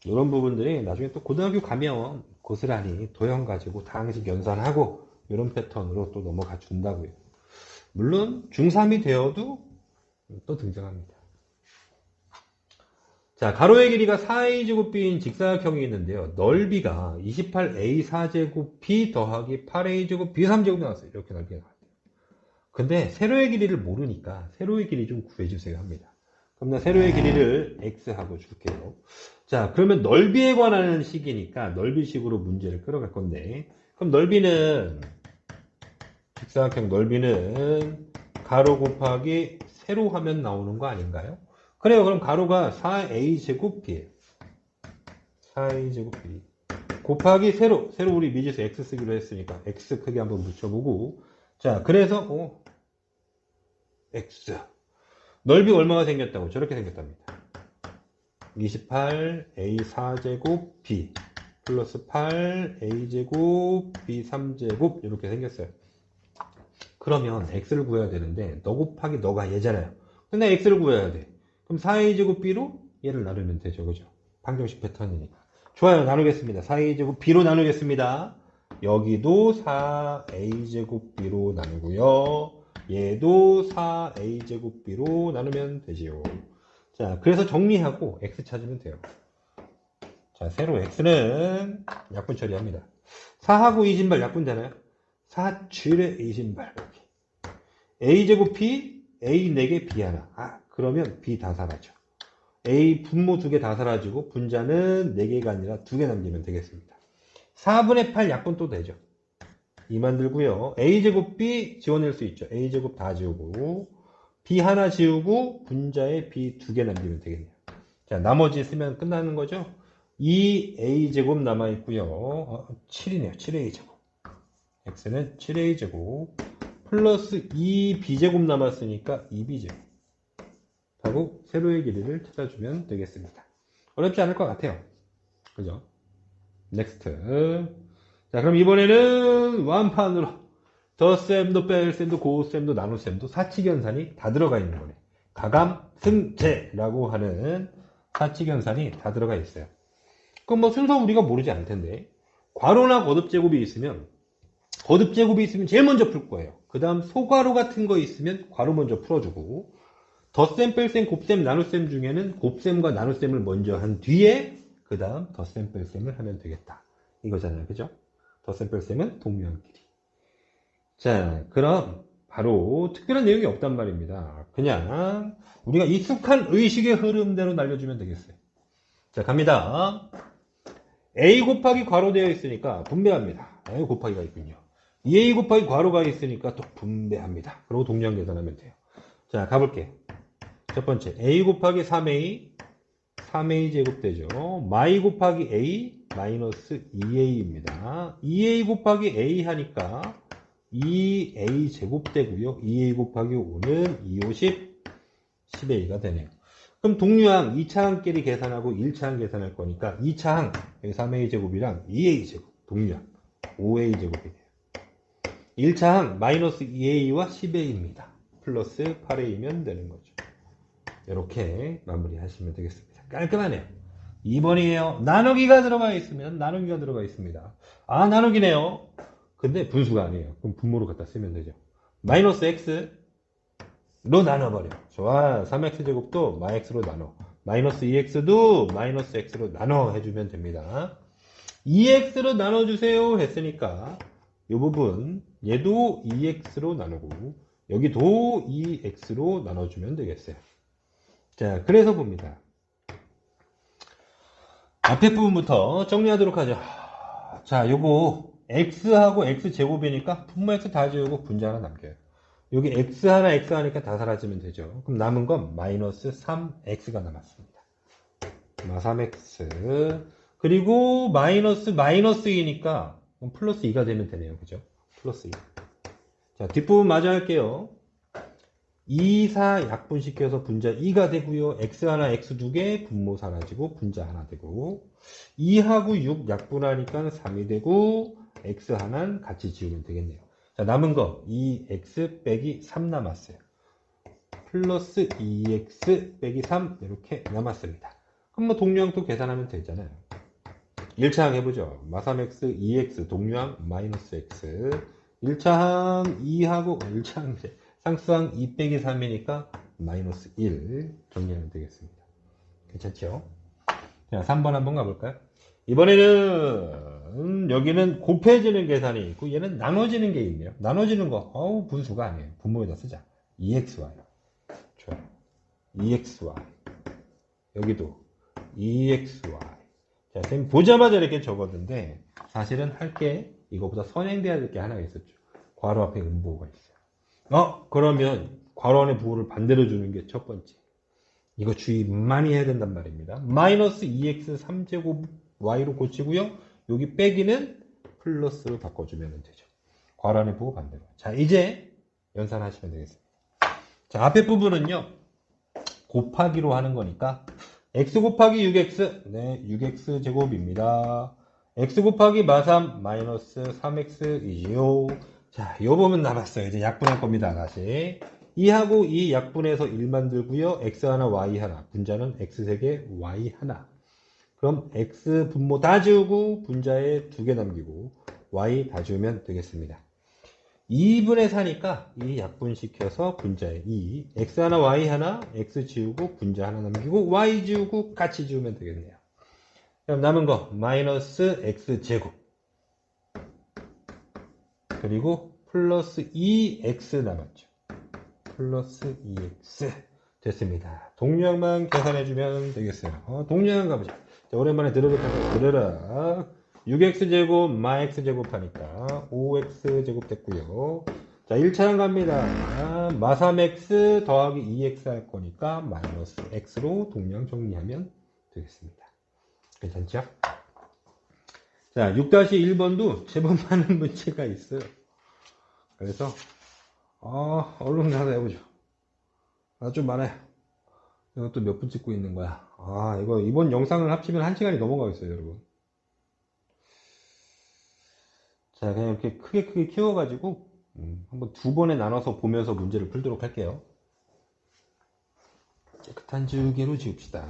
이런 부분들이 나중에 또 고등학교 가면 고스란히 도형 가지고 다항식 연산하고 이런 패턴으로 또 넘어가 준다고요. 물론 중3이 되어도 또 등장합니다. 자, 가로의 길이가 4a제곱b인 직사각형이 있는데요. 넓이가 28a4제곱 b 더하기 8a제곱 b3제곱 나왔어요. 이렇게 넓이가 나왔어요. 근데 세로의 길이를 모르니까 세로의 길이 좀 구해주세요 합니다. 그럼 나 세로의 길이를 x하고 줄게요. 자, 그러면 넓이에 관한 식이니까 넓이식으로 문제를 끌어갈 건데, 그럼 넓이는 직사각형 넓이는 가로 곱하기 세로 하면 나오는 거 아닌가요? 그래요. 그럼 가로가 4a제곱b예요. 4a제곱b 곱하기 세로 우리 미지수 x 쓰기로 했으니까 x 크기 한번 붙여보고, 자, 그래서 x 넓이 얼마가 생겼다고? 저렇게 생겼답니다. 28a4제곱 b 플러스 8a제곱 b3제곱 이렇게 생겼어요. 그러면 x를 구해야 되는데 너 곱하기 너가 얘잖아요. 근데 x를 구해야 돼. 그럼 4a제곱 b로 얘를 나누면 되죠. 그죠? 방정식 패턴이니까. 좋아요. 나누겠습니다. 4a제곱 b로 나누겠습니다. 여기도 4a제곱 b로 나누고요. 얘도 4a제곱 b로 나누면 되지요. 자, 그래서 정리하고 x 찾으면 돼요. 자, 세로 x는 약분 처리합니다. 4하고 2신발 약분 되나요? 4, 7에 2신발. a제곱 b, a 4개, b 하나. 아, 그러면 b 다 사라져. a 분모 2개 다 사라지고 분자는 4개가 아니라 2개 남기면 되겠습니다. 4분의 8 약분 또 되죠. 2 만들고요. a제곱 b 지워낼 수 있죠. a제곱 다 지우고 b 하나 지우고 분자에 b 2개 남기면 되겠네요. 자, 나머지 쓰면 끝나는 거죠. 2a제곱 남아있고요. 7이네요. 7a제곱. x는 7a제곱 플러스 2b제곱 남았으니까 2b제곱 하고 세로의 길이를 찾아주면 되겠습니다. 어렵지 않을 것 같아요. 그죠? 넥스트. 자, 그럼 이번에는 완판으로 덧셈도 뺄셈도 고셈도 나눗셈도 사칙연산이 다 들어가 있는 거네. 가감승제라고 하는 사칙연산이 다 들어가 있어요. 그럼 뭐 순서 우리가 모르지 않을 텐데, 괄호나 거듭제곱이 있으면 제일 먼저 풀 거예요. 그 다음 소괄호 같은 거 있으면 괄호 먼저 풀어주고, 덧셈, 뺄셈, 곱셈, 나눗셈 중에는 곱셈과 나눗셈을 먼저 한 뒤에 그 다음 덧셈, 뺄셈을 하면 되겠다. 이거잖아요. 그죠? 덧셈, 뺄셈은 동류항끼리. 자, 그럼 바로 특별한 내용이 없단 말입니다. 그냥 우리가 익숙한 의식의 흐름대로 날려주면 되겠어요. 자, 갑니다. a 곱하기 괄호 되어 있으니까 분배합니다. a 곱하기가 있군요. 2a 곱하기 괄호가 있으니까 또 분배합니다. 그리고 동량 계산하면 돼요. 자, 가볼게요. 첫 번째 a 곱하기 3a 제곱 되죠. 마이 곱하기 a 마이너스 2a입니다. 2a 곱하기 a 하니까 2a 제곱 되고요. 2a 곱하기 5는 2, 5, 10a가 되네요. 그럼 동류항 2차항끼리 계산하고 1차항 계산할 거니까 2차항 3a 제곱이랑 2a 제곱 동류항 5a 제곱이 돼요. 1차항 마이너스 2a와 10a입니다. 플러스 8a면 되는 거죠. 이렇게 마무리 하시면 되겠습니다. 깔끔하네요. 2번이에요. 나누기가 들어가 있으면 나누기가 들어가 있습니다. 아, 나누기네요. 근데 분수가 아니에요. 그럼 분모로 갖다 쓰면 되죠. 마이너스 x로 나눠버려. 좋아. 3x제곱도 마이x로 나눠. 마이너스 2x도 마이너스 x로 나눠 해주면 됩니다. 2x로 나눠주세요 했으니까 이 부분 얘도 2x로 나누고 여기도 2x로 나눠주면 되겠어요. 자, 그래서 봅니다. 앞에 부분부터 정리하도록 하죠. 자, 요거 x하고 x제곱이니까 분모 x 다 지우고 분자 하나 남겨요. 여기 x 하나 x 하니까 다 사라지면 되죠. 그럼 남은 건 마이너스 3x가 남았습니다. 3x 그리고 마이너스이니까 플러스 2가 되면 되네요. 그죠? 플러스 2. 자, 뒷부분 마저 할게요. 2, 4 약분시켜서 분자 2가 되고요. x 하나, x 2개 분모 사라지고 분자 하나 되고 2하고 6 약분하니까 3이 되고 x 하나는 같이 지우면 되겠네요. 자, 남은 거 2x 빼기 3 남았어요. 플러스 2x 빼기 3 이렇게 남았습니다. 그럼 뭐 동류항 또 계산하면 되잖아요. 1차항 해보죠. 마삼x 2x 동류항 마이너스 x 1차항 2하고 1차항 상수항 2 빼기 3이니까 마이너스 1 정리하면 되겠습니다. 괜찮죠? 자, 3번 한번 가볼까요? 이번에는 여기는 곱해지는 계산이 있고 얘는 나눠지는 게 있네요. 나눠지는 거 분수가 아니에요. 분모에다 쓰자. 2xy 좋아요. 2xy 여기도 2xy. 자, 선생님 보자마자 이렇게 적었는데 사실은 할 게 이거보다 선행돼야 될 게 하나 있었죠. 괄호 앞에 음보호가 있어요. 그러면 괄호 안에 부호를 반대로 주는 게 첫 번째. 이거 주의 많이 해야 된단 말입니다. 마이너스 2x 3제곱 y로 고치고요. 여기 빼기는 플러스로 바꿔주면 되죠. 괄호 안에 부호 반대로. 자, 이제 연산하시면 되겠습니다. 자, 앞에 부분은요. 곱하기로 하는 거니까 x 곱하기 6x 네 6x 제곱입니다. x 곱하기 마삼 마이너스 3x이지요. 자, 요 부분 남았어요. 이제 약분할 겁니다. 다시 2하고 2 약분해서 1 만들고요. x 하나 y 하나 분자는 x 3개 y 하나. 그럼 x 분모 다 지우고 분자에 2개 남기고 y 다 지우면 되겠습니다. 2분의 4니까 이 약분시켜서 분자에 2 x 하나 y 하나 x 지우고 분자 하나 남기고 y 지우고 같이 지우면 되겠네요. 그럼 남은 거 마이너스 x 제곱 그리고 플러스 2x 남았죠. 플러스 2x 됐습니다. 동류항만 계산해주면 되겠어요. 동류항 가보자. 자, 오랜만에 드르륵 6x 제곱 마 x제곱 하니까 5x 제곱 됐고요. 자, 1차항 갑니다. 마 3x 더하기 2x 할 거니까 마이너스 x로 동류항 정리하면 되겠습니다. 괜찮죠? 자, 6-1번도 제법 많은 문제가 있어요. 그래서 얼른 가서 해보죠. 좀 많아요. 이거 또 몇 분 찍고 있는 거야. 이거 이번 영상을 합치면 1시간이 넘어가겠어요, 여러분. 자, 그냥 이렇게 크게 키워가지고 한번 2번에 나눠서 보면서 문제를 풀도록 할게요. 깨끗한 지우개로 지웁시다.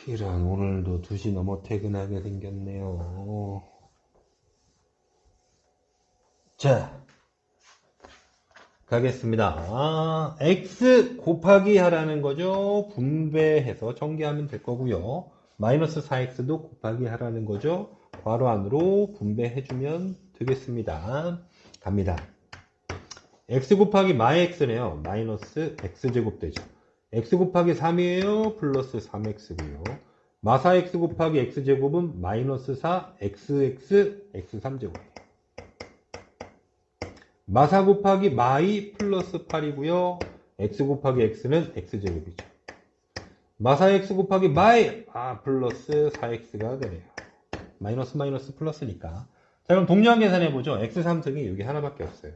이런, 오늘도 2시 넘어 퇴근하게 생겼네요. 자, 가겠습니다. x 곱하기 하라는 거죠. 분배해서 전개하면 될 거고요. 마이너스 4x도 곱하기 하라는 거죠. 괄호 안으로 분배해주면 되겠습니다. 갑니다. x 곱하기 마이x네요. 마이너스 x제곱 되죠. x 곱하기 3이에요. 플러스 3x고요. 마 4x 곱하기 x제곱은 마이너스 4 xx x3제곱이에요. 마 4 곱하기 마2 플러스 8이고요. x 곱하기 x는 x제곱이죠. 마 4x 곱하기 마1 플러스 4x가 되네요. 마이너스 마이너스 플러스니까. 자, 그럼 동류항 계산해보죠. x 3승이 여기 하나밖에 없어요.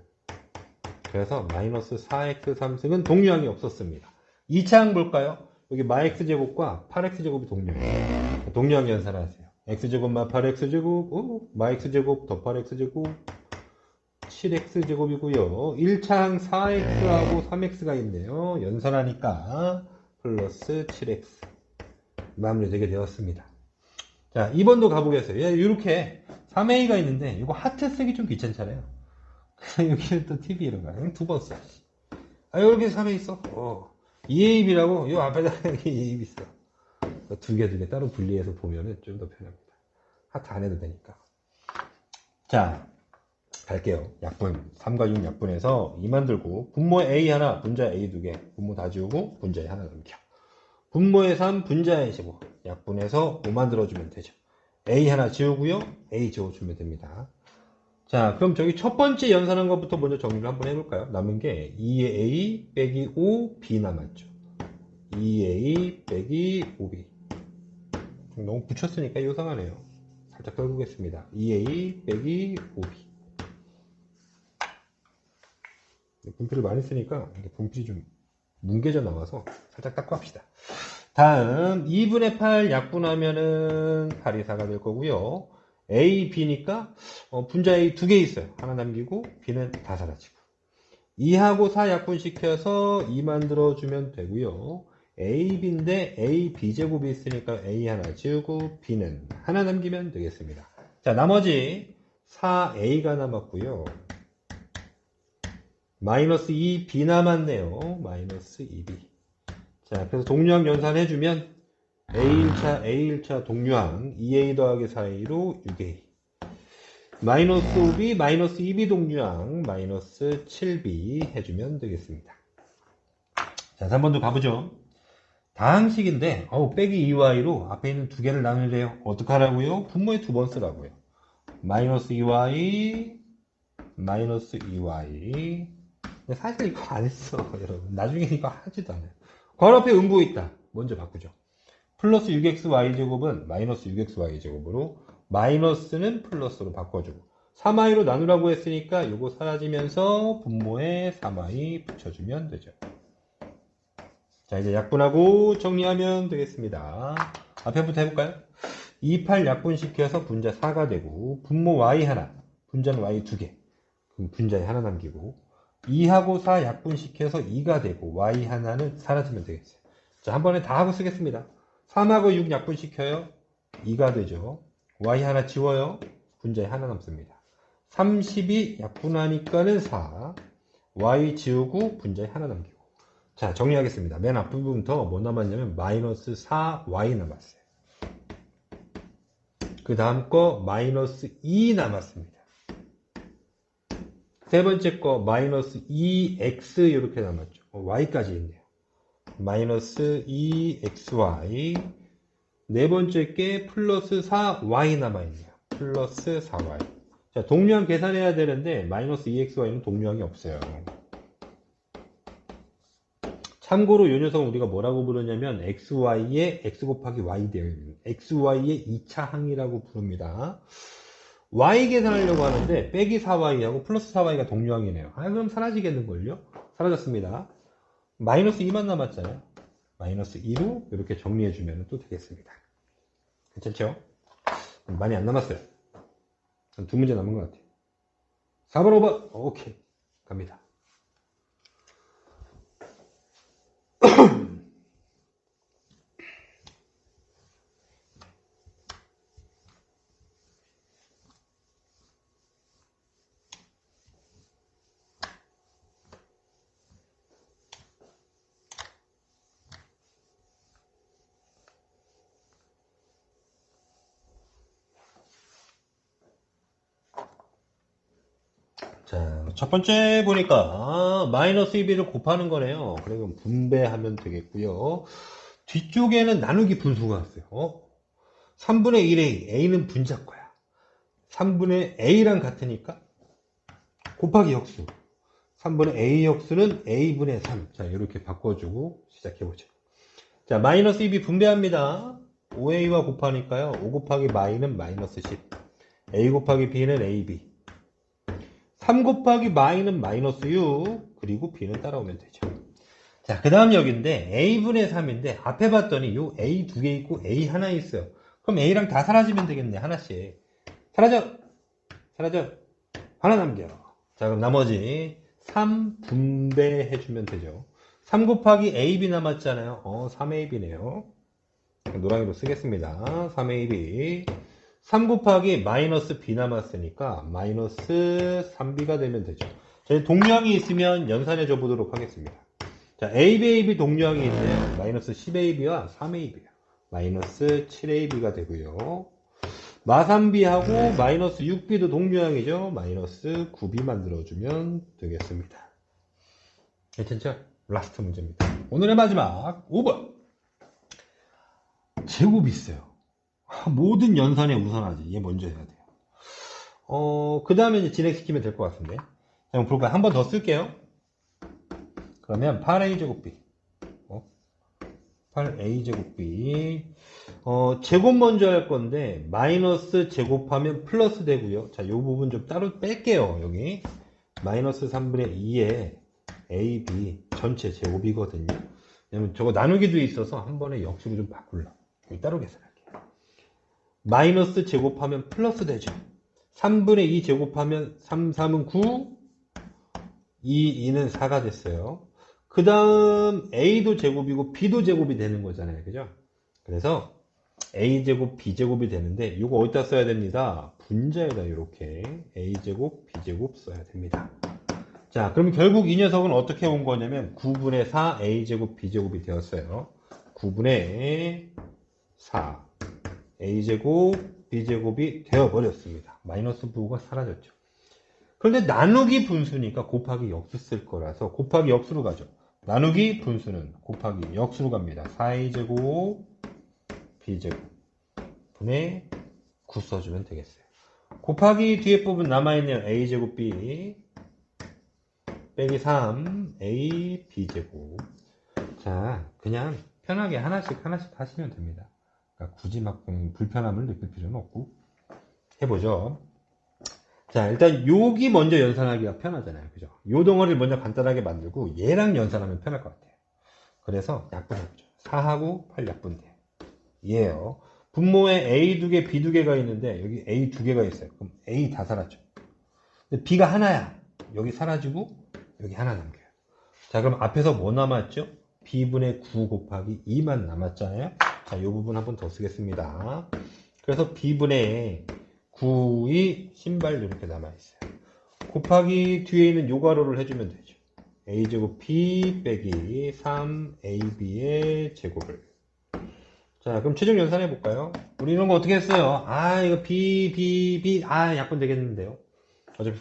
그래서 마이너스 4x 3승은 동류항이 없었습니다. 2차항 볼까요? 여기 마 x제곱과 8x제곱이 동류항이에요. 동류항 계산하세요. x제곱 마 8x제곱 마 x제곱 더 8x제곱 7x제곱이고요. 1차항 4x하고 3x가 있네요. 연산하니까 플러스 7x 마무리되게 되었습니다. 자, 2번도 가보겠어요. 이렇게 3a가 있는데 이거 하트 쓰기 좀 귀찮잖아요. 여기는 또 TV 이런 거 2번 써. 여기 3a 있어. 2ab라고 요 앞에다 2ab 있어. 2개 따로 분리해서 보면은 좀 더 편합니다. 하트 안 해도 되니까. 자, 갈게요. 약분 3과 6 약분해서 2 만들고 분모에 a 하나 분자 a 2개 분모 다 지우고 분자에 하나 남겨. 분모에 3 분자에 15 약분해서 5 만들어주면 되죠. a 하나 지우고요. a 지워주면 됩니다. 자, 그럼 저기 첫 번째 연산한 것부터 먼저 정리를 한번 해볼까요? 남은 게 2a 빼기 5b 남았죠. 2a 빼기 5b 너무 붙였으니까 요상하네요. 살짝 덜보겠습니다. 2a 빼기 5b. 분필을 많이 쓰니까 분필이 좀 뭉개져 나와서 살짝 닦고 합시다. 다음 2분의 8 약분하면은 8이 4가 될 거고요. a, b니까 분자 a 두 개 있어요. 하나 남기고 b는 다 사라지고 2하고 4 약분시켜서 2 만들어주면 되고요. a, b인데 a, b제곱이 있으니까 a 하나 지우고 b는 하나 남기면 되겠습니다. 자, 나머지 4a가 남았고요. 마이너스 2b 남았네요. 마이너스 2b. 자, 그래서 동류항 연산해주면 A1차 동류항 2a 더하기 4a로 6a. 마이너스 5b, 마이너스 2b 동류항 마이너스 7b 해주면 되겠습니다. 자, 3번도 가보죠. 다항식인데 빼기 2y로 앞에 있는 두 개를 나누래요. 어떡하라고요? 분모에 두 번 쓰라고요. 마이너스 2y, 마이너스 2y. 사실 이거 안 했어, 여러분. 나중에 이거 하지도 않아요. 괄호 앞에 음부 있다. 먼저 바꾸죠. 플러스 6xy제곱은 마이너스 6xy제곱으로 마이너스는 플러스로 바꿔주고 3y로 나누라고 했으니까 이거 사라지면서 분모에 3y 붙여주면 되죠. 자, 이제 약분하고 정리하면 되겠습니다. 앞에부터 해볼까요? 2, 8 약분시켜서 분자 4가 되고 분모 y 하나, 분자는 y 두 개. 그럼 분자에 하나 남기고 2하고 4 약분시켜서 2가 되고 y 하나는 사라지면 되겠어요. 자, 한 번에 다 하고 쓰겠습니다. 3하고 6 약분시켜요. 2가 되죠. y 하나 지워요. 분자에 하나 남습니다. 32 약분하니까는 4. y 지우고 분자에 하나 남기고. 자, 정리하겠습니다. 맨 앞부분부터 뭐 남았냐면 마이너스 4y 남았어요. 그 다음 거 마이너스 2 남았습니다. 세 번째 거 마이너스 2x 이렇게 남았죠. y까지 있네요. 마이너스 2xy. 네 번째 게 플러스 4y 남아있네요. 플러스 4y. 자, 동류항 계산해야 되는데 마이너스 2xy는 동류항이 없어요. 참고로 이 녀석은 우리가 뭐라고 부르냐면 xy의 x 곱하기 y 되어 있는 xy의 2차 항이라고 부릅니다. y 계산하려고 하는데 빼기 4y하고 플러스 4y가 동류항이네요. 그럼 사라지겠는걸요? 사라졌습니다. 마이너스 2만 남았잖아요. 마이너스 2로 이렇게 정리해주면 또 되겠습니다. 괜찮죠? 많이 안 남았어요. 한 두 문제 남은 것 같아요. 4번, 5번. 오케이. 갑니다. 자, 첫 번째 보니까 마이너스 2b를 곱하는 거네요. 그러면 분배하면 되겠고요. 뒤쪽에는 나누기 분수가 왔어요. 3분의 1a, a는 분자거야. 3분의 a랑 같으니까 곱하기 역수. 3분의 a 역수는 a분의 3. 자, 이렇게 바꿔주고 시작해보죠. 자, 마이너스 2b 분배합니다. 5a와 곱하니까요. 5 곱하기 마이는 마이너스 10. a 곱하기 b는 ab. 3 곱하기 마이는 마이너스 6. 그리고 b는 따라오면 되죠. 자, 그 다음 여기인데 a분의 3인데 앞에 봤더니 요 a 두 개 있고 a 하나 있어요. 그럼 a랑 다 사라지면 되겠네. 하나씩. 사라져. 사라져. 하나 남겨. 자, 그럼 나머지 3 분배해주면 되죠. 3 곱하기 ab 남았잖아요. 3ab네요. 노랑이로 쓰겠습니다. 3ab. 3 곱하기 마이너스 b 남았으니까 마이너스 3b가 되면 되죠. 저희 동류항이 있으면 연산해줘 보도록 하겠습니다. 자, ab 동류항이 있네요. 마이너스 10ab와 3ab요. 마이너스 7ab가 되고요. 마3b하고 마이너스 6b도 동류항이죠. 마이너스 9b 만들어주면 되겠습니다. 괜찮죠? 라스트 문제입니다. 오늘의 마지막 5번. 제곱이 있어요. 모든 연산에 우선하지. 얘 먼저 해야 돼요. 그 다음에 이제 진행시키면 될 것 같은데. 자, 한번 볼까요? 한 번 더 쓸게요. 그러면 8a 제곱 b. 8a 제곱 b. 제곱 먼저 할 건데, 마이너스 제곱하면 플러스 되고요. 자, 요 부분 좀 따로 뺄게요, 여기. 마이너스 3분의 2에 a, b 전체 제곱이거든요. 왜냐면 저거 나누기도 있어서 한 번에 역수로 좀 바꾸려고. 여기 따로 계산할게요. 마이너스 제곱하면 플러스 되죠. 3분의 2 제곱하면 3, 3은 9, 2, 2는 4가 됐어요. 그 다음 a도 제곱이고 b도 제곱이 되는 거잖아요. 그죠? 그래서 a제곱 b제곱이 되는데 이거 어디다 써야 됩니다. 분자에다 이렇게 a제곱 b제곱 써야 됩니다. 자, 그럼 결국 이 녀석은 어떻게 온 거냐면 9분의 4 a제곱 b제곱이 되었어요. 9분의 4 a제곱 b제곱이 되어버렸습니다. 마이너스 부호가 사라졌죠. 그런데 나누기 분수니까 곱하기 역수 쓸 거라서 곱하기 역수로 가죠. 나누기 분수는 곱하기 역수로 갑니다. 4a제곱 b제곱 분의 9 써주면 되겠어요. 곱하기 뒤에 부분 남아있는 a제곱 b 빼기 3 a b제곱. 자, 그냥 편하게 하나씩 하시면 됩니다. 그러니까 굳이 막 불편함을 느낄 필요는 없고 해보죠. 자, 일단 여기 먼저 연산하기가 편하잖아요. 그죠? 요 덩어리를 먼저 간단하게 만들고 얘랑 연산하면 편할 것 같아요. 그래서 약분해보죠. 4하고 8 약분돼요. 얘예요. 분모에 a 2개, b 2개가 있는데 여기 a 2개가 있어요. 그럼 a 다 사라져. 근데 b가 하나야. 여기 사라지고 여기 하나 남겨요. 자, 그럼 앞에서 뭐 남았죠? b분의 9 곱하기 2만 남았잖아요. 자, 이 부분 한 번 더 쓰겠습니다. 그래서 b분의 9이 신발 이렇게 남아있어요. 곱하기 뒤에 있는 요 가로를 해주면 되죠. a제곱 b 빼기 3ab의 제곱을. 자, 그럼 최종 연산해 볼까요? 우리 이런 거 어떻게 했어요? 아, 이거 b, 약분 되겠는데요. 어차피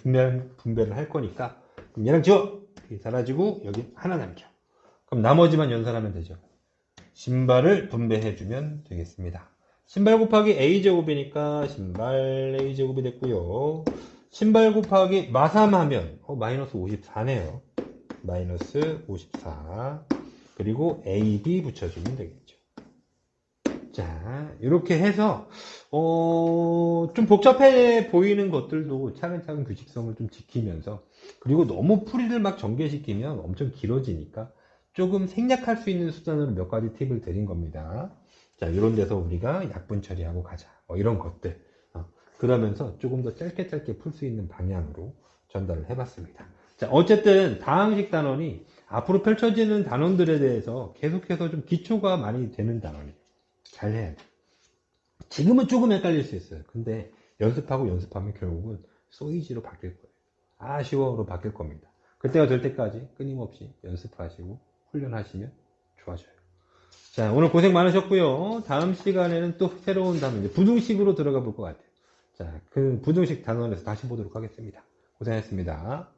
분배를 할 거니까. 그럼 얘랑 지워! b 사라지고 여기 하나 남겨. 그럼 나머지만 연산하면 되죠. 신발을 분배해주면 되겠습니다. 신발 곱하기 a제곱이니까 신발 a제곱이 됐고요. 신발 곱하기 마삼하면 마이너스 54네요. 마이너스 54. 그리고 ab 붙여주면 되겠죠. 자, 이렇게 해서 좀 복잡해 보이는 것들도 차근차근 규칙성을 좀 지키면서, 그리고 너무 풀이를 막 전개시키면 엄청 길어지니까 조금 생략할 수 있는 수단으로 몇 가지 팁을 드린 겁니다. 자, 이런 데서 우리가 약분 처리하고 가자. 이런 것들. 그러면서 조금 더 짧게 풀 수 있는 방향으로 전달을 해봤습니다. 자, 어쨌든 다항식 단원이 앞으로 펼쳐지는 단원들에 대해서 계속해서 좀 기초가 많이 되는 단원이에요. 잘 해야 돼. 지금은 조금 헷갈릴 수 있어요. 근데 연습하면 결국은 소이지로 바뀔 거예요. 아쉬워로 바뀔 겁니다. 그때가 될 때까지 끊임없이 연습하시고 훈련하시면 좋아져요. 자, 오늘 고생 많으셨고요. 다음 시간에는 또 새로운 단원, 이제 부등식으로 들어가 볼 것 같아요. 자, 그 부등식 단원에서 다시 보도록 하겠습니다. 고생했습니다.